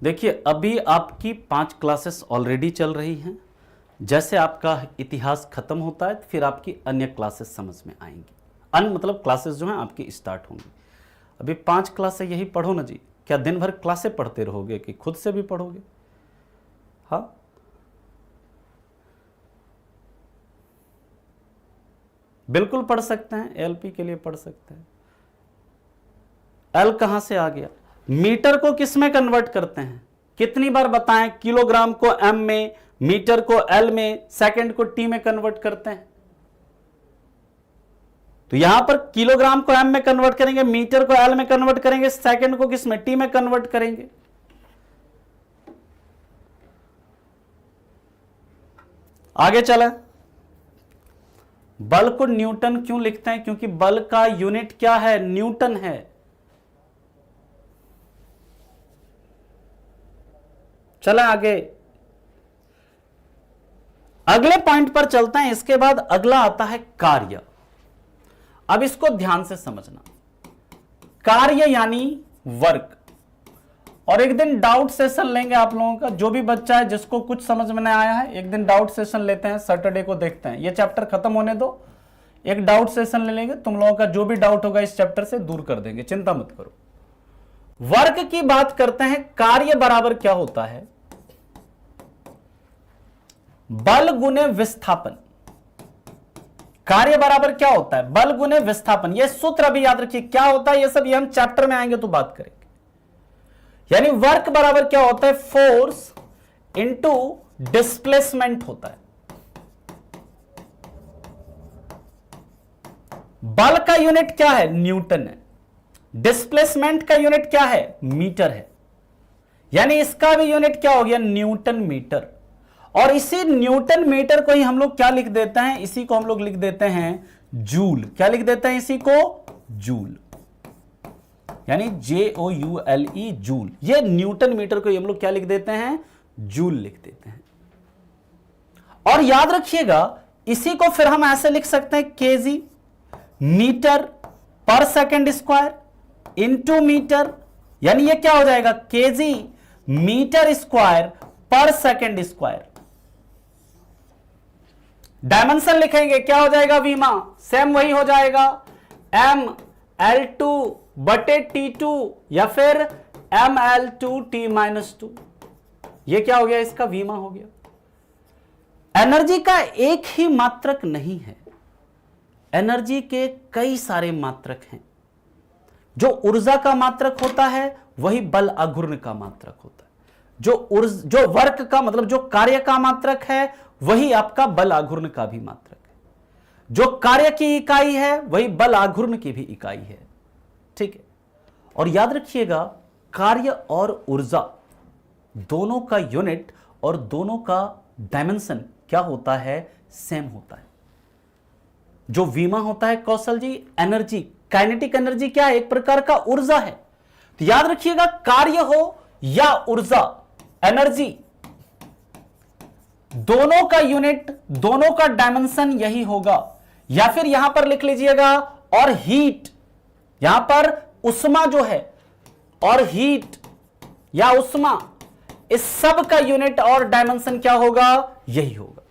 देखिए अभी आपकी 5 क्लासेस ऑलरेडी चल रही हैं। जैसे आपका इतिहास खत्म होता है फिर आपकी अन्य क्लासेस समझ में आएंगी। अन्य मतलब क्लासेस जो हैं आपकी स्टार्ट होंगी। अभी 5 क्लासेस यही पढ़ो ना जी। क्या दिन भर क्लासेस पढ़ते रहोगे कि खुद से भी पढ़ोगे? हाँ, बिल्कुल पढ़ सकते हैं, एलपी के लिए पढ़ सकते हैं। एल कहां से आ गया? मीटर को किस में कन्वर्ट करते हैं? कितनी बार बताएं? किलोग्राम को एम में, मीटर को एल में, सेकंड को टी में कन्वर्ट करते हैं। तो यहां पर किलोग्राम को एम में कन्वर्ट करेंगे, मीटर को एल में कन्वर्ट करेंगे, सेकंड को किस में? टी में कन्वर्ट करेंगे। आगे चला, बल को न्यूटन क्यों लिखते हैं? क्योंकि बल का यूनिट क्या है? न्यूटन है। चला आगे, अगले पॉइंट पर चलते हैं। इसके बाद अगला आता है कार्य। अब इसको ध्यान से समझना। कार्य यानी वर्क। और एक दिन डाउट सेशन लेंगे आप लोगों का। जो भी बच्चा है जिसको कुछ समझ में नहीं आया है, एक दिन डाउट सेशन लेते हैं, सैटरडे को देखते हैं। ये चैप्टर खत्म होने दो, एक डाउट सेशन ले लेंगे। तुम लोगों का जो भी डाउट होगा इस चैप्टर से दूर कर देंगे, चिंता मत करो। वर्क की बात करते हैं। कार्य बराबर क्या होता है? बल गुने विस्थापन। कार्य बराबर क्या होता है? बल गुने विस्थापन। यह सूत्र अभी याद रखिए क्या होता है। ये सब ये हम चैप्टर में आएंगे तो बात करेंगे। यानी वर्क बराबर क्या होता है? फोर्स इंटू डिस्प्लेसमेंट होता है। बल का यूनिट क्या है? न्यूटन है। डिस्प्लेसमेंट का यूनिट क्या है? मीटर है। यानी इसका भी यूनिट क्या हो गया? Newton metre. और इसी न्यूटन मीटर को ही हम लोग क्या लिख देते हैं? इसी को हम लोग लिख देते हैं जूल। क्या लिख देते हैं इसी को? जूल, यानी JOULE, जूल। ये न्यूटन मीटर को हम लोग क्या लिख देते हैं? जूल लिख देते हैं। और याद रखिएगा इसी को फिर हम ऐसे लिख सकते हैं KG metre per second square into metre. यानी ये क्या हो जाएगा? केजी मीटर स्क्वायर पर सेकंड स्क्वायर। डायमेंशन लिखेंगे, क्या हो जाएगा वीमा, सेम वही हो जाएगा ML2/T2 या फिर ML2T-2। ये क्या हो गया, इसका वीमा हो गया। एनर्जी का एक ही मात्रक नहीं है, एनर्जी के कई सारे मात्रक हैं। जो ऊर्जा का मात्रक होता है वही बल आघूर्ण का मात्रक होता है। जो वर्क का मतलब जो कार्य का मात्रक है वही आपका बल आघूर्ण का भी मात्रक है। जो कार्य की इकाई है वही बल आघूर्ण की भी इकाई है। ठीक है, और याद रखिएगा कार्य और ऊर्जा दोनों का यूनिट और दोनों का डायमेंशन क्या होता है, सेम होता है। जो वीमा होता है कौशल जी, एनर्जी, काइनेटिक एनर्जी क्या है, एक प्रकार का ऊर्जा है। तो याद रखिएगा कार्य हो या ऊर्जा, एनर्जी, दोनों का यूनिट, दोनों का डायमेंशन यही होगा। या फिर यहां पर लिख लीजिएगा और हीट, यहां पर उष्मा जो है और हीट या उष्मा, इस सब का यूनिट और डायमेंशन क्या होगा, यही होगा।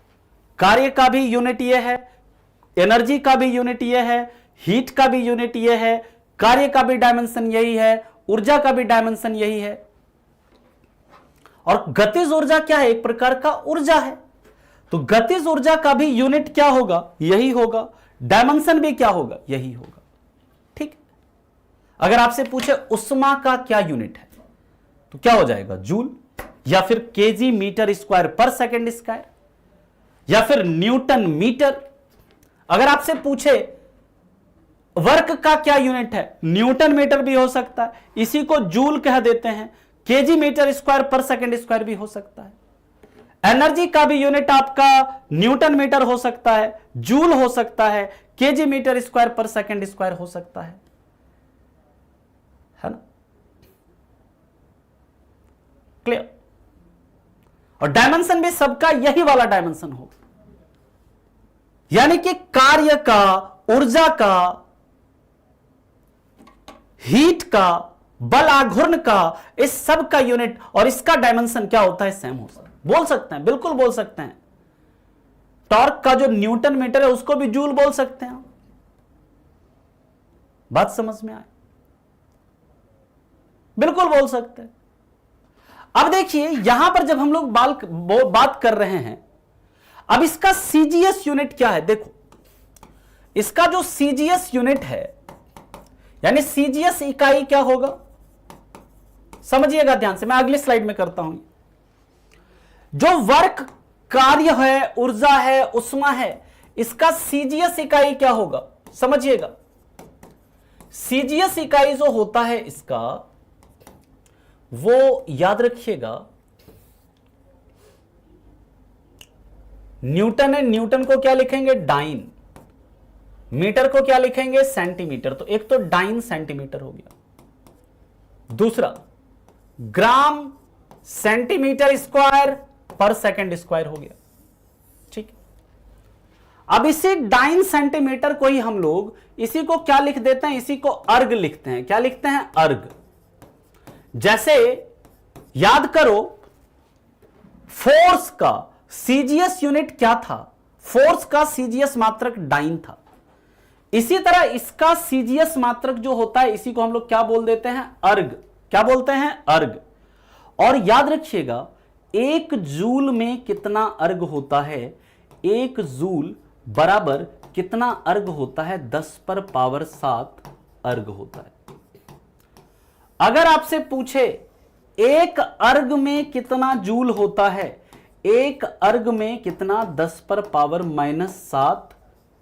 कार्य का भी यूनिट यह है, एनर्जी का भी यूनिट यह है, हीट का भी यूनिट यह है, कार्य का भी डायमेंशन यही है, ऊर्जा का भी डायमेंशन यही है। और गतिज ऊर्जा क्या है, एक प्रकार का ऊर्जा है, तो गतिज ऊर्जा का भी यूनिट क्या होगा, यही होगा, डायमेंशन भी क्या होगा, यही होगा। ठीक, अगर आपसे पूछे उष्मा का क्या यूनिट है तो क्या हो जाएगा, जूल, या फिर केजी मीटर स्क्वायर पर सेकेंड स्क्वायर, या फिर न्यूटन मीटर। अगर आपसे पूछे वर्क का क्या यूनिट है, न्यूटन मीटर भी हो सकता है, इसी को जूल कह देते हैं, केजी मीटर स्क्वायर पर सेकेंड स्क्वायर भी हो सकता है। एनर्जी का भी यूनिट आपका न्यूटन मीटर हो सकता है, जूल हो सकता है, केजी मीटर स्क्वायर पर सेकेंड स्क्वायर हो सकता है ना, क्लियर। और डायमेंशन भी सबका यही वाला डायमेंशन होगा, यानी कि कार्य का, ऊर्जा का, हीट का, बल आघूर्ण का, इस सब का यूनिट और इसका डायमेंशन क्या होता है, सेम हो सकता है। बोल सकते हैं, बिल्कुल बोल सकते हैं। टॉर्क का जो न्यूटन मीटर है उसको भी जूल बोल सकते हैं। बात समझ में आए, बिल्कुल बोल सकते हैं। अब देखिए यहां पर जब हम लोग बात कर रहे हैं, अब इसका सीजीएस यूनिट क्या है, देखो इसका जो सीजीएस यूनिट है, यानी सीजीएस इकाई क्या होगा, समझिएगा ध्यान से, मैं अगली स्लाइड में करता हूं। जो वर्क, कार्य है, ऊर्जा है, उष्मा है, इसका सीजीएस इकाई क्या होगा, समझिएगा। सीजीएस इकाई जो होता है इसका, वो याद रखिएगा न्यूटन है, न्यूटन को क्या लिखेंगे, डाइन, मीटर को क्या लिखेंगे, सेंटीमीटर। तो एक तो डाइन सेंटीमीटर हो गया, दूसरा ग्राम सेंटीमीटर स्क्वायर पर सेकंड स्क्वायर हो गया। ठीक, अब इसी डाइन सेंटीमीटर को ही हम लोग इसी को क्या लिख देते हैं, इसी को अर्ग लिखते हैं। क्या लिखते हैं, अर्ग। जैसे याद करो फोर्स का सीजीएस यूनिट क्या था, फोर्स का सीजीएस मात्रक डाइन था। इसी तरह इसका सीजीएस मात्रक जो होता है इसी को हम लोग क्या बोल देते हैं, अर्ग। क्या बोलते हैं, अर्ग। और याद रखिएगा एक जूल में कितना अर्ग होता है, एक जूल बराबर कितना अर्ग होता है, 10⁻7 अर्ग होता है। अगर आपसे पूछे एक अर्ग में कितना जूल होता है, एक अर्ग में कितना 10⁻⁻7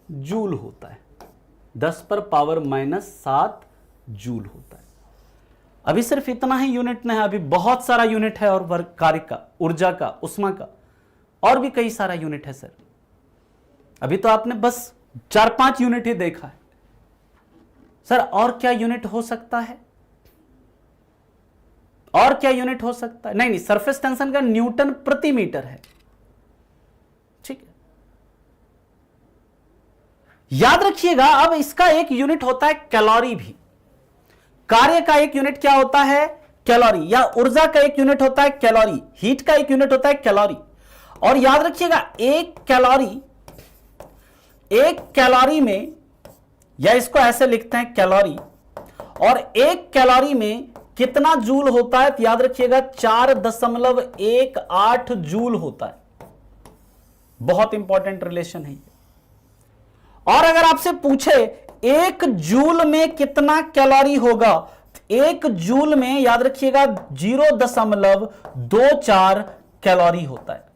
जूल होता है, 10⁻⁻7 जूल होता है। अभी सिर्फ इतना ही यूनिट नहीं है, अभी बहुत सारा यूनिट है, और वर्क, कार्य का, ऊर्जा का, उष्मा का, और भी कई सारा यूनिट है सर। अभी तो आपने बस 4-5 यूनिट ही देखा है सर। और क्या यूनिट हो सकता है, और क्या यूनिट हो सकता है, नहीं, सरफेस टेंशन का न्यूटन प्रति मीटर है। ठीक है, याद रखिएगा। अब इसका एक यूनिट होता है कैलोरी भी। कार्य का एक यूनिट क्या होता है, कैलोरी, या ऊर्जा का एक यूनिट होता है कैलोरी, हीट का एक यूनिट होता है कैलोरी। और याद रखिएगा एक कैलोरी एक कैलोरी में, या इसको ऐसे लिखते हैं कैलोरी, और एक कैलोरी में कितना जूल होता है? तो याद रखिएगा 4.18 जूल होता है। बहुत इंपॉर्टेंट रिलेशन है ये। और अगर आपसे पूछे एक जूल में कितना कैलोरी होगा, तो एक जूल में याद रखिएगा 0.24 कैलोरी होता है।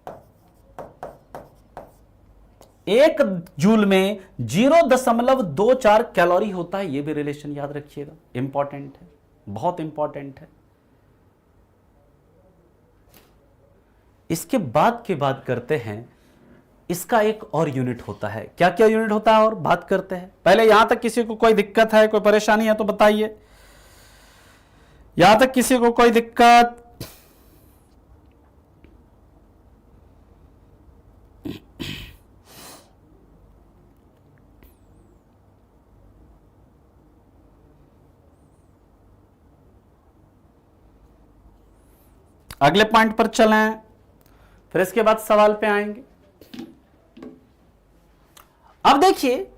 एक जूल में 0.24 कैलोरी होता है। यह भी रिलेशन याद रखिएगा, इंपॉर्टेंट है, बहुत इंपॉर्टेंट है। इसके बाद की बात करते हैं, इसका एक और यूनिट होता है। क्या क्या यूनिट होता है और बात करते हैं। पहले यहां तक किसी को कोई दिक्कत है, कोई परेशानी है तो बताइए। यहां तक किसी को कोई दिक्कत? अगले पॉइंट पर चलें, फिर इसके बाद सवाल पे आएंगे। अब देखिए,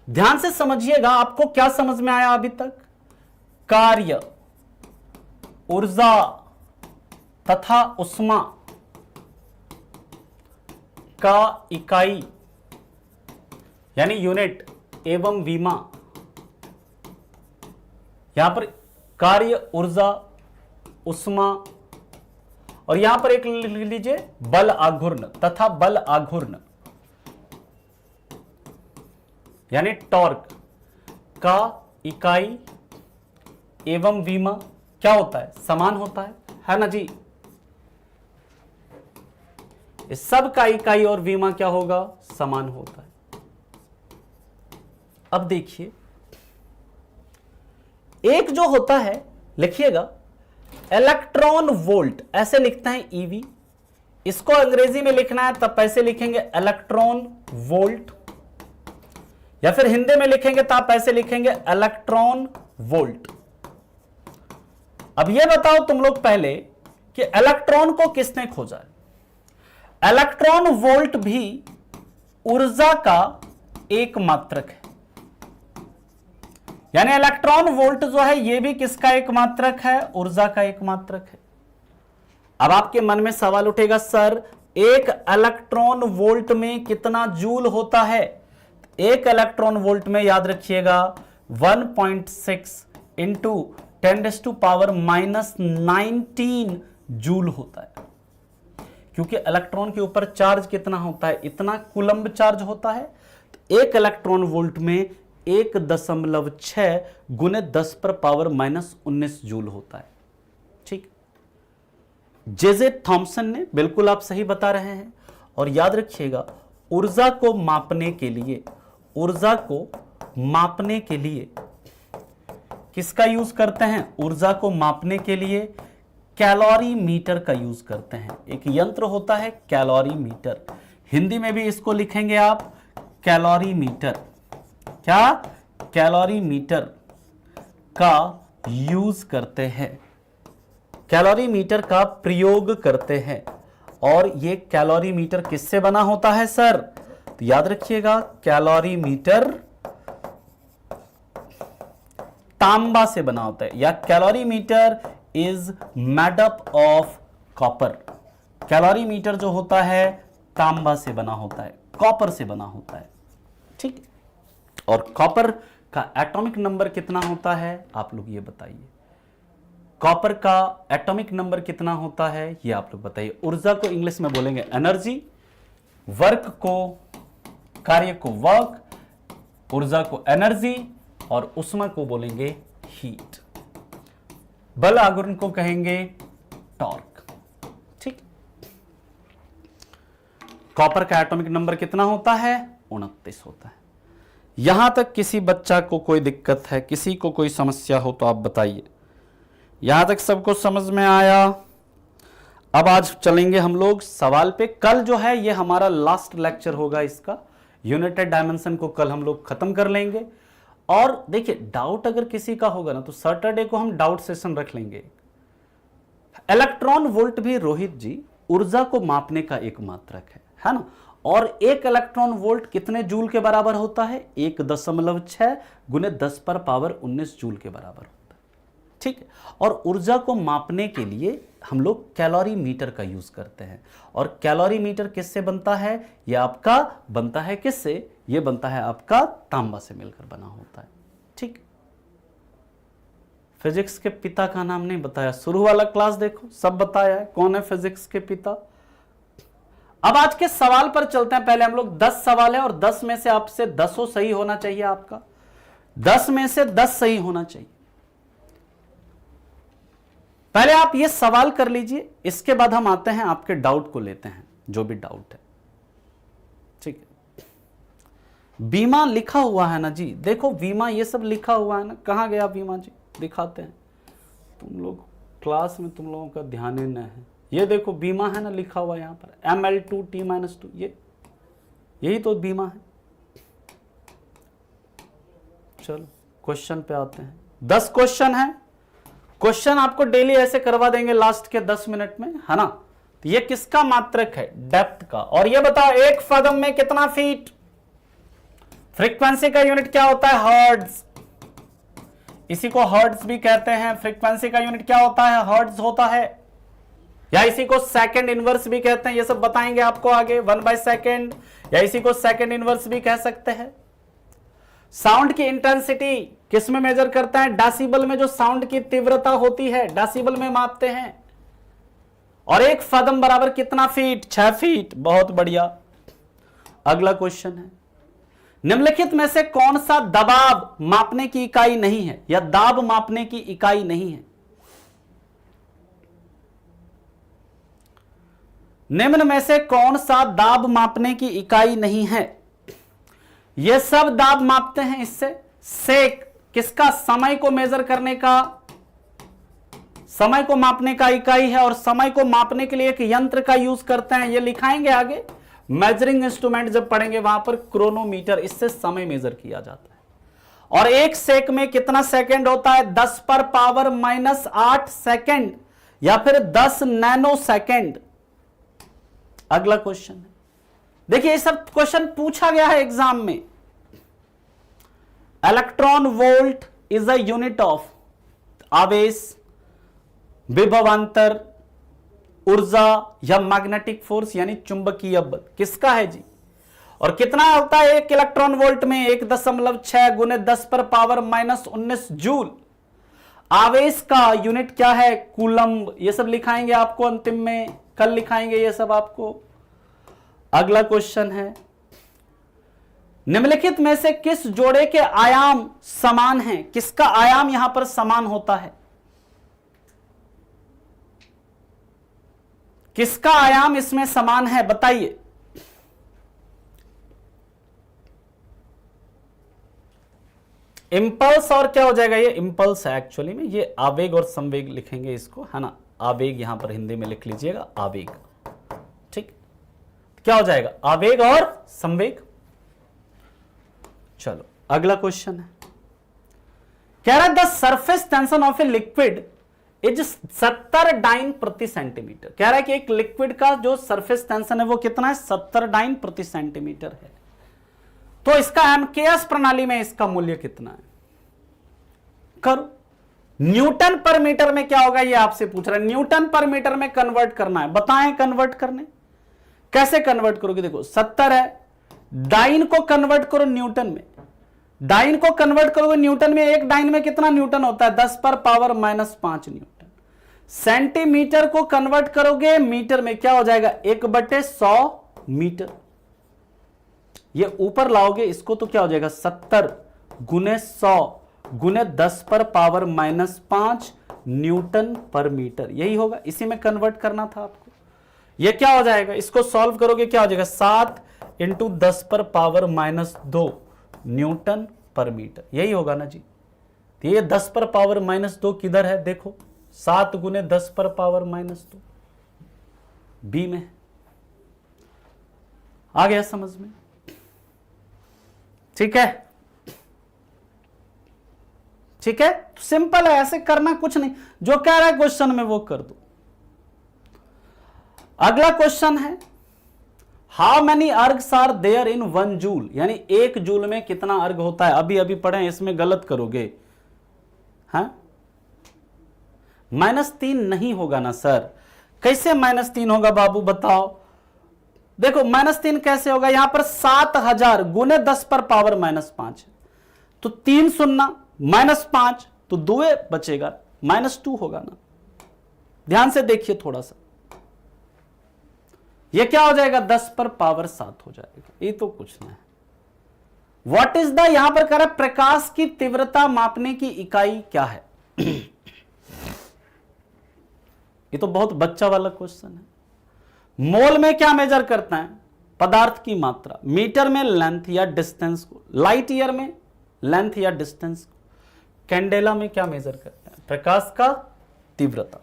ध्यान से समझिएगा, आपको क्या समझ में आया अभी तक? कार्य, ऊर्जा तथा उष्मा का इकाई यानी यूनिट एवं विमा। यहां पर कार्य, ऊर्जा, उष्मा, और यहां पर एक लिख लीजिए बल आघूर्ण तथा बल आघूर्ण यानी टॉर्क का इकाई एवं विमा क्या होता है? समान होता है ना जी? इस सब का इकाई और विमा क्या होगा? समान होता है। अब देखिए, एक जो होता है, लिखिएगा इलेक्ट्रॉन वोल्ट, ऐसे लिखते हैं ईवी। इसको अंग्रेजी में लिखना है तब ऐसे लिखेंगे इलेक्ट्रॉन वोल्ट, या फिर हिंदी में लिखेंगे तो आप ऐसे लिखेंगे इलेक्ट्रॉन वोल्ट। अब यह बताओ तुम लोग पहले कि इलेक्ट्रॉन को किसने खोजा है? इलेक्ट्रॉन वोल्ट भी ऊर्जा का एक मात्रक है, यानी इलेक्ट्रॉन वोल्ट जो है यह भी किसका एक मात्रक है? ऊर्जा का एक मात्रक है। अब आपके मन में सवाल उठेगा, सर एक इलेक्ट्रॉन वोल्ट में कितना जूल होता है? एक इलेक्ट्रॉन वोल्ट में याद रखिएगा 1.6 इंटू 10⁻⁻19 जूल होता है, क्योंकि इलेक्ट्रॉन के ऊपर चार्ज कितना होता है? इतना कूलम्ब चार्ज होता है। तो एक इलेक्ट्रॉन वोल्ट में 1.6 गुने 10⁻⁻19 जूल होता है। ठीक, जे थॉमसन ने, बिल्कुल आप सही बता रहे हैं। और याद रखिएगा, ऊर्जा को मापने के लिए, ऊर्जा को मापने के लिए किसका यूज करते हैं? ऊर्जा को मापने के लिए कैलोरी मीटर का यूज करते हैं। एक यंत्र होता है कैलोरी मीटर, हिंदी में भी इसको लिखेंगे आप कैलोरी मीटर। क्या? कैलोरी मीटर का यूज करते हैं, कैलोरी मीटर का प्रयोग करते हैं। और ये कैलोरी मीटर किससे बना होता है सर? तो याद रखिएगा, कैलोरी मीटर तांबा से बना होता है, या calorimeter is made up of copper. Calorimeter जो होता है तांबा से बना होता है, कॉपर से बना होता है। ठीक, और कॉपर का एटॉमिक नंबर कितना होता है? आप लोग ये बताइए, कॉपर का एटॉमिक नंबर कितना होता है ये आप लोग बताइए। ऊर्जा को इंग्लिश में बोलेंगे एनर्जी, वर्क को, कार्य को वर्क, ऊर्जा को एनर्जी, और उष्मा को बोलेंगे हीट। बल आघूर्ण को कहेंगे टॉर्क। ठीक, कॉपर का एटॉमिक नंबर कितना होता है? 29 होता है। यहां तक किसी बच्चा को कोई दिक्कत है, किसी को कोई समस्या हो तो आप बताइए। यहां तक सबको समझ में आया? अब आज चलेंगे हम लोग सवाल पे। कल जो है ये हमारा लास्ट लेक्चर होगा, इसका यूनिटेड डायमेंशन को कल हम लोग खत्म कर लेंगे। और देखिए, डाउट अगर किसी का होगा ना तो सैटरडे को हम डाउट सेशन रख लेंगे। इलेक्ट्रॉन वोल्ट भी रोहित जी ऊर्जा को मापने का एक मात्रक है ना? और 1 इलेक्ट्रॉन वोल्ट कितने जूल के बराबर होता है? 1.6 गुने 10 पर पावर 19 जूल के बराबर होता है। ठीक है, और ऊर्जा को मापने के लिए हम लोग कैलोरी मीटर का यूज करते हैं। और कैलोरी मीटर किससे बनता है? ये आपका बनता है किससे? ये बनता है आपका तांबा से मिलकर बना होता है। ठीक, फिजिक्स के पिता का नाम नहीं बताया, शुरू वाला क्लास देखो सब बताया है कौन है फिजिक्स के पिता। अब आज के सवाल पर चलते हैं। पहले हम लोग 10 सवाल है और 10 में से आपसे 10 सही होना चाहिए। आपका 10 में से 10 सही होना चाहिए। पहले आप ये सवाल कर लीजिए, इसके बाद हम आते हैं आपके डाउट को लेते हैं, जो भी डाउट है। ठीक है, बीमा लिखा हुआ है ना जी, देखो बीमा ये सब लिखा हुआ है ना, कहां गया बीमा जी? दिखाते हैं। तुम लोग क्लास में तुम लोगों का ध्यान ही नहीं है। ये देखो बीमा है ना लिखा हुआ यहां पर, Ml2T-2, ये यही तो बीमा है। चलो क्वेश्चन पे आते हैं। 10 क्वेश्चन है। क्वेश्चन आपको डेली ऐसे करवा देंगे लास्ट के 10 मिनट में, है ना। तो ये किसका मात्रक है? डेप्थ का। और ये बताओ एक फदम में कितना फीट? फ्रीक्वेंसी का यूनिट क्या होता है? हर्ट्ज। इसी को हर्ट्ज भी कहते हैं। फ्रीक्वेंसी का यूनिट क्या होता है? हर्ट्ज होता है। या इसी को सेकंड इनवर्स भी कहते हैं, ये सब बताएंगे आपको आगे। 1/सेकंड, या इसी को सेकंड इनवर्स भी कह सकते हैं। साउंड की इंटेंसिटी किस में मेजर करते हैं? डेसिबल में। जो साउंड की तीव्रता होती है डेसिबल में मापते हैं। और एक फदम बराबर कितना फीट? 6 फीट। बहुत बढ़िया। अगला क्वेश्चन है, निम्नलिखित में से कौन सा दबाव मापने की इकाई नहीं है, या दाब मापने की इकाई नहीं है? निम्न में से कौन सा दाब मापने की इकाई नहीं है? ये सब दाब मापते हैं इससे। सेक किसका? समय को मेजर करने का, समय को मापने का इकाई है। और समय को मापने के लिए एक यंत्र का यूज करते हैं, ये लिखाएंगे आगे। मेजरिंग इंस्ट्रूमेंट जब पढ़ेंगे वहां पर क्रोनोमीटर, इससे समय मेजर किया जाता है। और एक सेक में कितना सेकंड होता है? 10 पर पावर -8 सेकंड, या फिर 10 नैनो सेकंड। अगला क्वेश्चन है, देखिए ये सब क्वेश्चन पूछा गया है एग्जाम में। Electron volt is a unit of आवेश, विभवांतर, ऊर्जा, या मैग्नेटिक फोर्स यानी चुंबकीय बल। किसका है जी? और कितना होता है 1 इलेक्ट्रॉन वोल्ट में? 1.6 गुने 10 पर पावर -19 जूल। आवेश का यूनिट क्या है? कूलम्ब। ये सब लिखाएंगे आपको अंतिम में, कल लिखाएंगे ये सब आपको। अगला क्वेश्चन है, निम्नलिखित में से किस जोड़े के आयाम समान हैं? किसका आयाम यहां पर समान होता है? किसका आयाम इसमें समान है बताइए। इंपल्स, और क्या हो जाएगा? ये इंपल्स है एक्चुअली में, ये आवेग और संवेग लिखेंगे इसको, है ना। आवेग यहां पर हिंदी में लिख लीजिएगा, आवेग। ठीक, क्या हो जाएगा? आवेग और संवेग। चलो अगला क्वेश्चन है, कह रहा है the surface tension of a liquid is 70 dyne प्रति सेंटीमीटर। कह रहा है कि एक लिक्विड का जो सरफेस टेंशन है वो कितना है? 70 डाइन प्रति सेंटीमीटर है। तो इसका एमकेएस प्रणाली में इसका मूल्य कितना है? करो। न्यूटन पर मीटर में क्या होगा ये आपसे पूछ रहा है। न्यूटन पर मीटर में कन्वर्ट करना है, बताएं कन्वर्ट करने कैसे कन्वर्ट करोगे। देखो 70 है, डाइन को कन्वर्ट करो न्यूटन में। डाइन को कन्वर्ट करोगे न्यूटन में, एक डाइन में कितना न्यूटन होता है? 10 पर पावर -5 न्यूटन। सेंटीमीटर को कन्वर्ट करोगे मीटर में, क्या हो जाएगा? 1/100 मीटर। ये ऊपर लाओगे इसको तो क्या हो जाएगा? 70 गुने 100 गुने 10 पर पावर -5 न्यूटन पर मीटर। यही होगा, इसी में कन्वर्ट करना था आपको। ये क्या हो जाएगा? इसको सॉल्व करोगे क्या हो जाएगा? 7 × 10 पर पावर -2 न्यूटन पर मीटर। यही होगा ना जी। तो ये 10 पर पावर -2 किधर है? देखो 7 गुने 10 पर पावर -2 बी में। आ गया समझ में? ठीक है, ठीक है, सिंपल है, ऐसे करना कुछ नहीं, जो कह रहा है क्वेश्चन में वो कर दो। अगला क्वेश्चन है, how many ergs are there in 1 joule, यानी 1 जूल में कितना अर्ग होता है? अभी अभी पढ़े, इसमें गलत करोगे। हाँ, -3 नहीं होगा ना सर। कैसे -3 होगा बाबू बताओ? देखो -3 कैसे होगा, यहां पर 7000 गुने 10 पर पावर -5 है, तो 3 शून्य -5, तो 2 बचेगा, -2 होगा ना। ध्यान से देखिए थोड़ा सा, ये क्या हो जाएगा? 10 पर पावर 7 हो जाएगा। ये तो कुछ ना है। व्हाट इज द, यहां पर कह रहा है प्रकाश की तीव्रता मापने की इकाई क्या है? ये तो बहुत बच्चा वाला क्वेश्चन है। मोल में क्या मेजर करता है? पदार्थ की मात्रा। मीटर में लेंथ या डिस्टेंस को। लाइट ईयर में लेंथ या डिस्टेंस को। कैंडेला में क्या मेजर करता है? प्रकाश का तीव्रता।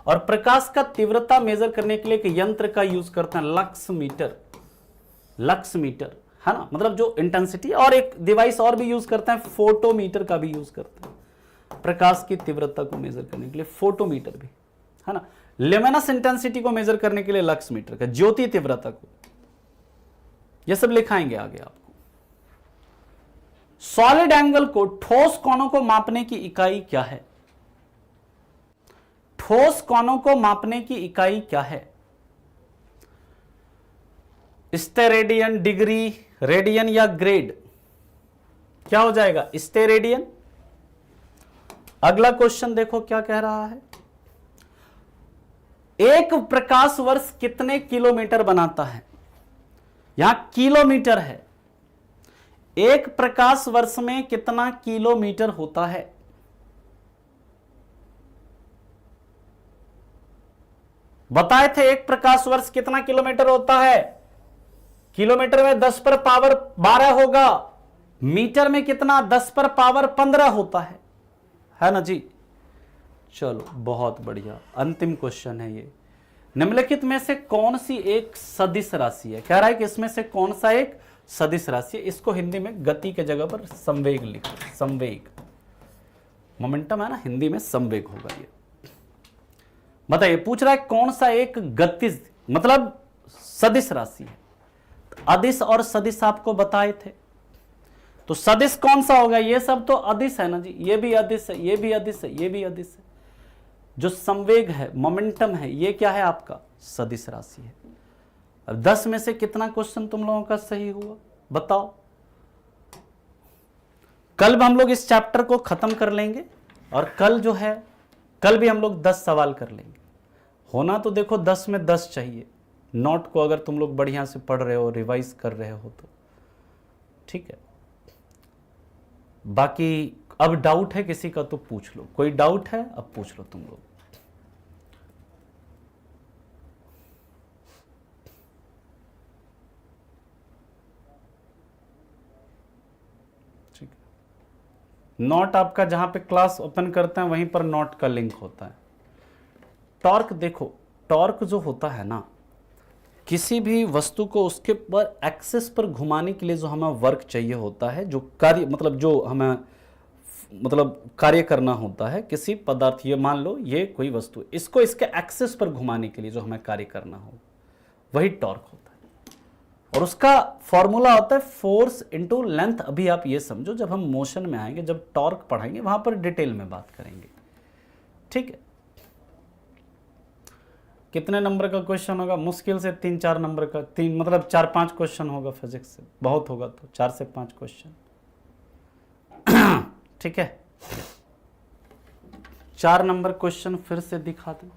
और प्रकाश का तीव्रता मेजर करने के लिए एक यंत्र का यूज करते हैं, लक्स मीटर। लक्स मीटर है ना, मतलब जो इंटेंसिटी, और एक डिवाइस और भी यूज करते हैं, फोटोमीटर का भी यूज करते हैं प्रकाश की तीव्रता को मेजर करने के लिए, फोटोमीटर भी है ना। ल्यूमिनस इंटेंसिटी को मेजर करने के लिए लक्स मीटर का, ज्योति तीव्रता को, यह सब लिखाएंगे आगे आपको। सॉलिड एंगल को, ठोस कोणों को मापने की इकाई क्या है? ठोस कोणों को मापने की इकाई क्या है? स्टेरेडियन, डिग्री, रेडियन या ग्रेड? क्या हो जाएगा? स्टेरेडियन। अगला क्वेश्चन देखो क्या कह रहा है। एक प्रकाश वर्ष कितने किलोमीटर बनाता है? यहां किलोमीटर है। एक प्रकाश वर्ष में कितना किलोमीटर होता है? बताए थे एक प्रकाश वर्ष कितना किलोमीटर होता है? किलोमीटर में 10 पर पावर 12 होगा, मीटर में कितना? 10 पर पावर 15 होता है ना जी। चलो बहुत बढ़िया, अंतिम क्वेश्चन है ये। निम्नलिखित में से कौन सी एक सदिश राशि है? कह रहा है कि इसमें से कौन सा एक सदिश राशि है? इसको हिंदी में गति के जगह पर संवेग लिखो। संवेग, मोमेंटम है ना, हिंदी में संवेग होगा ये। बताइए, पूछ रहा है कौन सा एक गतिज मतलब सदिश राशि है। अदिश और सदिश आपको बताए थे, तो सदिश कौन सा होगा? ये सब तो अदिश है ना जी, ये भी अदिश है, ये भी अदिश है, ये भी अदिश है। जो संवेग है, मोमेंटम है, ये क्या है आपका? सदिश राशि है। अब 10 में से कितना क्वेश्चन तुम लोगों का सही हुआ बताओ? कल हम लोग इस चैप्टर को खत्म कर लेंगे, और कल जो है, कल भी हम लोग 10 सवाल कर लेंगे। होना तो देखो 10 में 10 चाहिए। नोट को अगर तुम लोग बढ़िया से पढ़ रहे हो, रिवाइज कर रहे हो तो ठीक है। बाकी अब डाउट है किसी का तो पूछ लो, कोई डाउट है अब पूछ लो तुम लोग। ठीक है, नोट आपका जहां पे क्लास ओपन करते हैं वहीं पर नोट का लिंक होता है। टॉर्क देखो, टॉर्क जो होता है ना, किसी भी वस्तु को उसके पर एक्सेस पर घुमाने के लिए जो हमें वर्क चाहिए होता है, जो कार्य मतलब जो हमें मतलब कार्य करना होता है किसी पदार्थ, ये मान लो ये कोई वस्तु, इसको इसके एक्सेस पर घुमाने के लिए जो हमें कार्य करना हो वही टॉर्क होता है। और उसका फॉर्मूला होता है फोर्स इनटू लेंथ। अभी आप ये समझो, जब हम मोशन में आएंगे, जब टॉर्क पढ़ाएंगे वहां पर डिटेल में बात करेंगे। ठीक है, कितने नंबर का क्वेश्चन होगा? मुश्किल से 3-4 नंबर का, 3 मतलब 4-5 क्वेश्चन होगा फिजिक्स से, बहुत होगा तो 4 से 5 क्वेश्चन। ठीक है, 4 नंबर क्वेश्चन फिर से दिखा दें।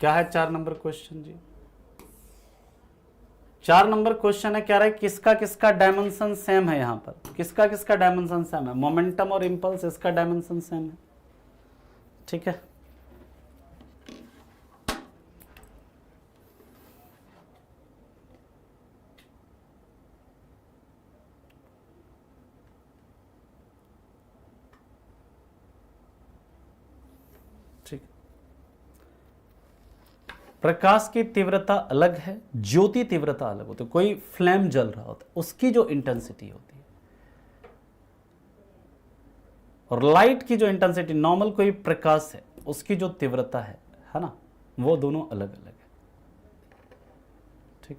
क्या है 4 नंबर क्वेश्चन जी? 4 नंबर क्वेश्चन है, कह रहा है किसका किसका डायमेंशन सेम है। यहां पर किसका किसका डायमेंशन सेम है? मोमेंटम और इंपल्स, इसका डायमेंशन सेम है। ठीक है, ठीक। प्रकाश की तीव्रता अलग है, ज्योति तीव्रता अलग होती है। कोई फ्लेम जल रहा होता है, उसकी जो इंटेंसिटी होती है, और लाइट की जो इंटेंसिटी, नॉर्मल कोई प्रकाश है उसकी जो तीव्रता है ना, वो दोनों अलग अलग है। ठीक,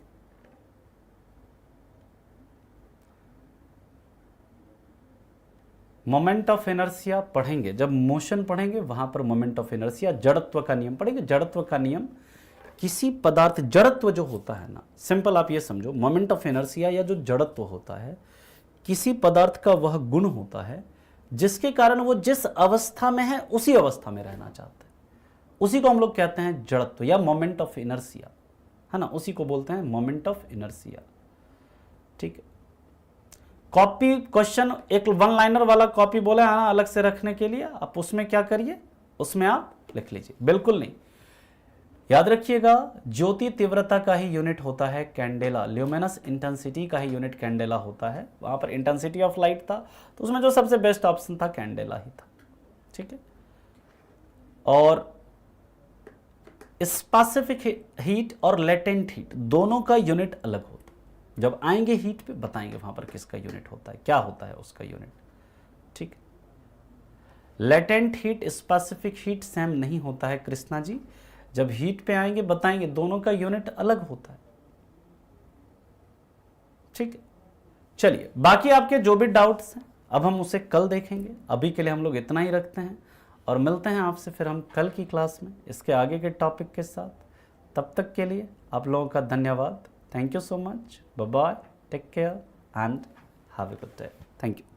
मोमेंट ऑफ इनर्शिया पढ़ेंगे, जब मोशन पढ़ेंगे वहां पर मोमेंट ऑफ इनर्शिया, जड़त्व का नियम पढ़ेंगे। जड़त्व का नियम, किसी पदार्थ, जड़त्व जो होता है ना, सिंपल आप ये समझो, मोमेंट ऑफ इनर्शिया या जो जड़त्व होता है, किसी पदार्थ का वह गुण होता है जिसके कारण वो जिस अवस्था में है उसी अवस्था में रहना चाहता है, उसी को हम लोग कहते हैं जड़त्व या मोमेंट ऑफ इनर्शिया, है ना, उसी को बोलते हैं मोमेंट ऑफ इनर्शिया। ठीक है, कॉपी क्वेश्चन एक वन लाइनर वाला कॉपी बोला है ना अलग से रखने के लिए, आप उसमें क्या करिए, उसमें आप लिख लीजिए, बिल्कुल नहीं। याद रखिएगा, ज्योति तीव्रता का ही यूनिट होता है कैंडेला, ल्यूमिनस इंटेंसिटी का ही यूनिट कैंडेला होता है। वहां पर इंटेंसिटी ऑफ लाइट था तो उसमें जो सबसे बेस्ट ऑप्शन था कैंडेला ही था। ठीक है, और स्पेसिफिक हीट और लेटेंट हीट दोनों का यूनिट अलग होता है। जब आएंगे हीट पे बताएंगे वहां पर किसका यूनिट होता है, क्या होता है उसका यूनिट। ठीक, latent heat specific heat same नहीं होता है कृष्णा जी, जब हीट पे आएंगे बताएंगे, दोनों का यूनिट अलग होता है। ठीक है, चलिए बाकी आपके जो भी डाउट्स हैं अब हम उसे कल देखेंगे, अभी के लिए हम लोग इतना ही रखते हैं और मिलते हैं आपसे फिर हम कल की क्लास में इसके आगे के टॉपिक के साथ। तब तक के लिए आप लोगों का धन्यवाद, thank you so much, bye bye, take care and have a good day, thank you.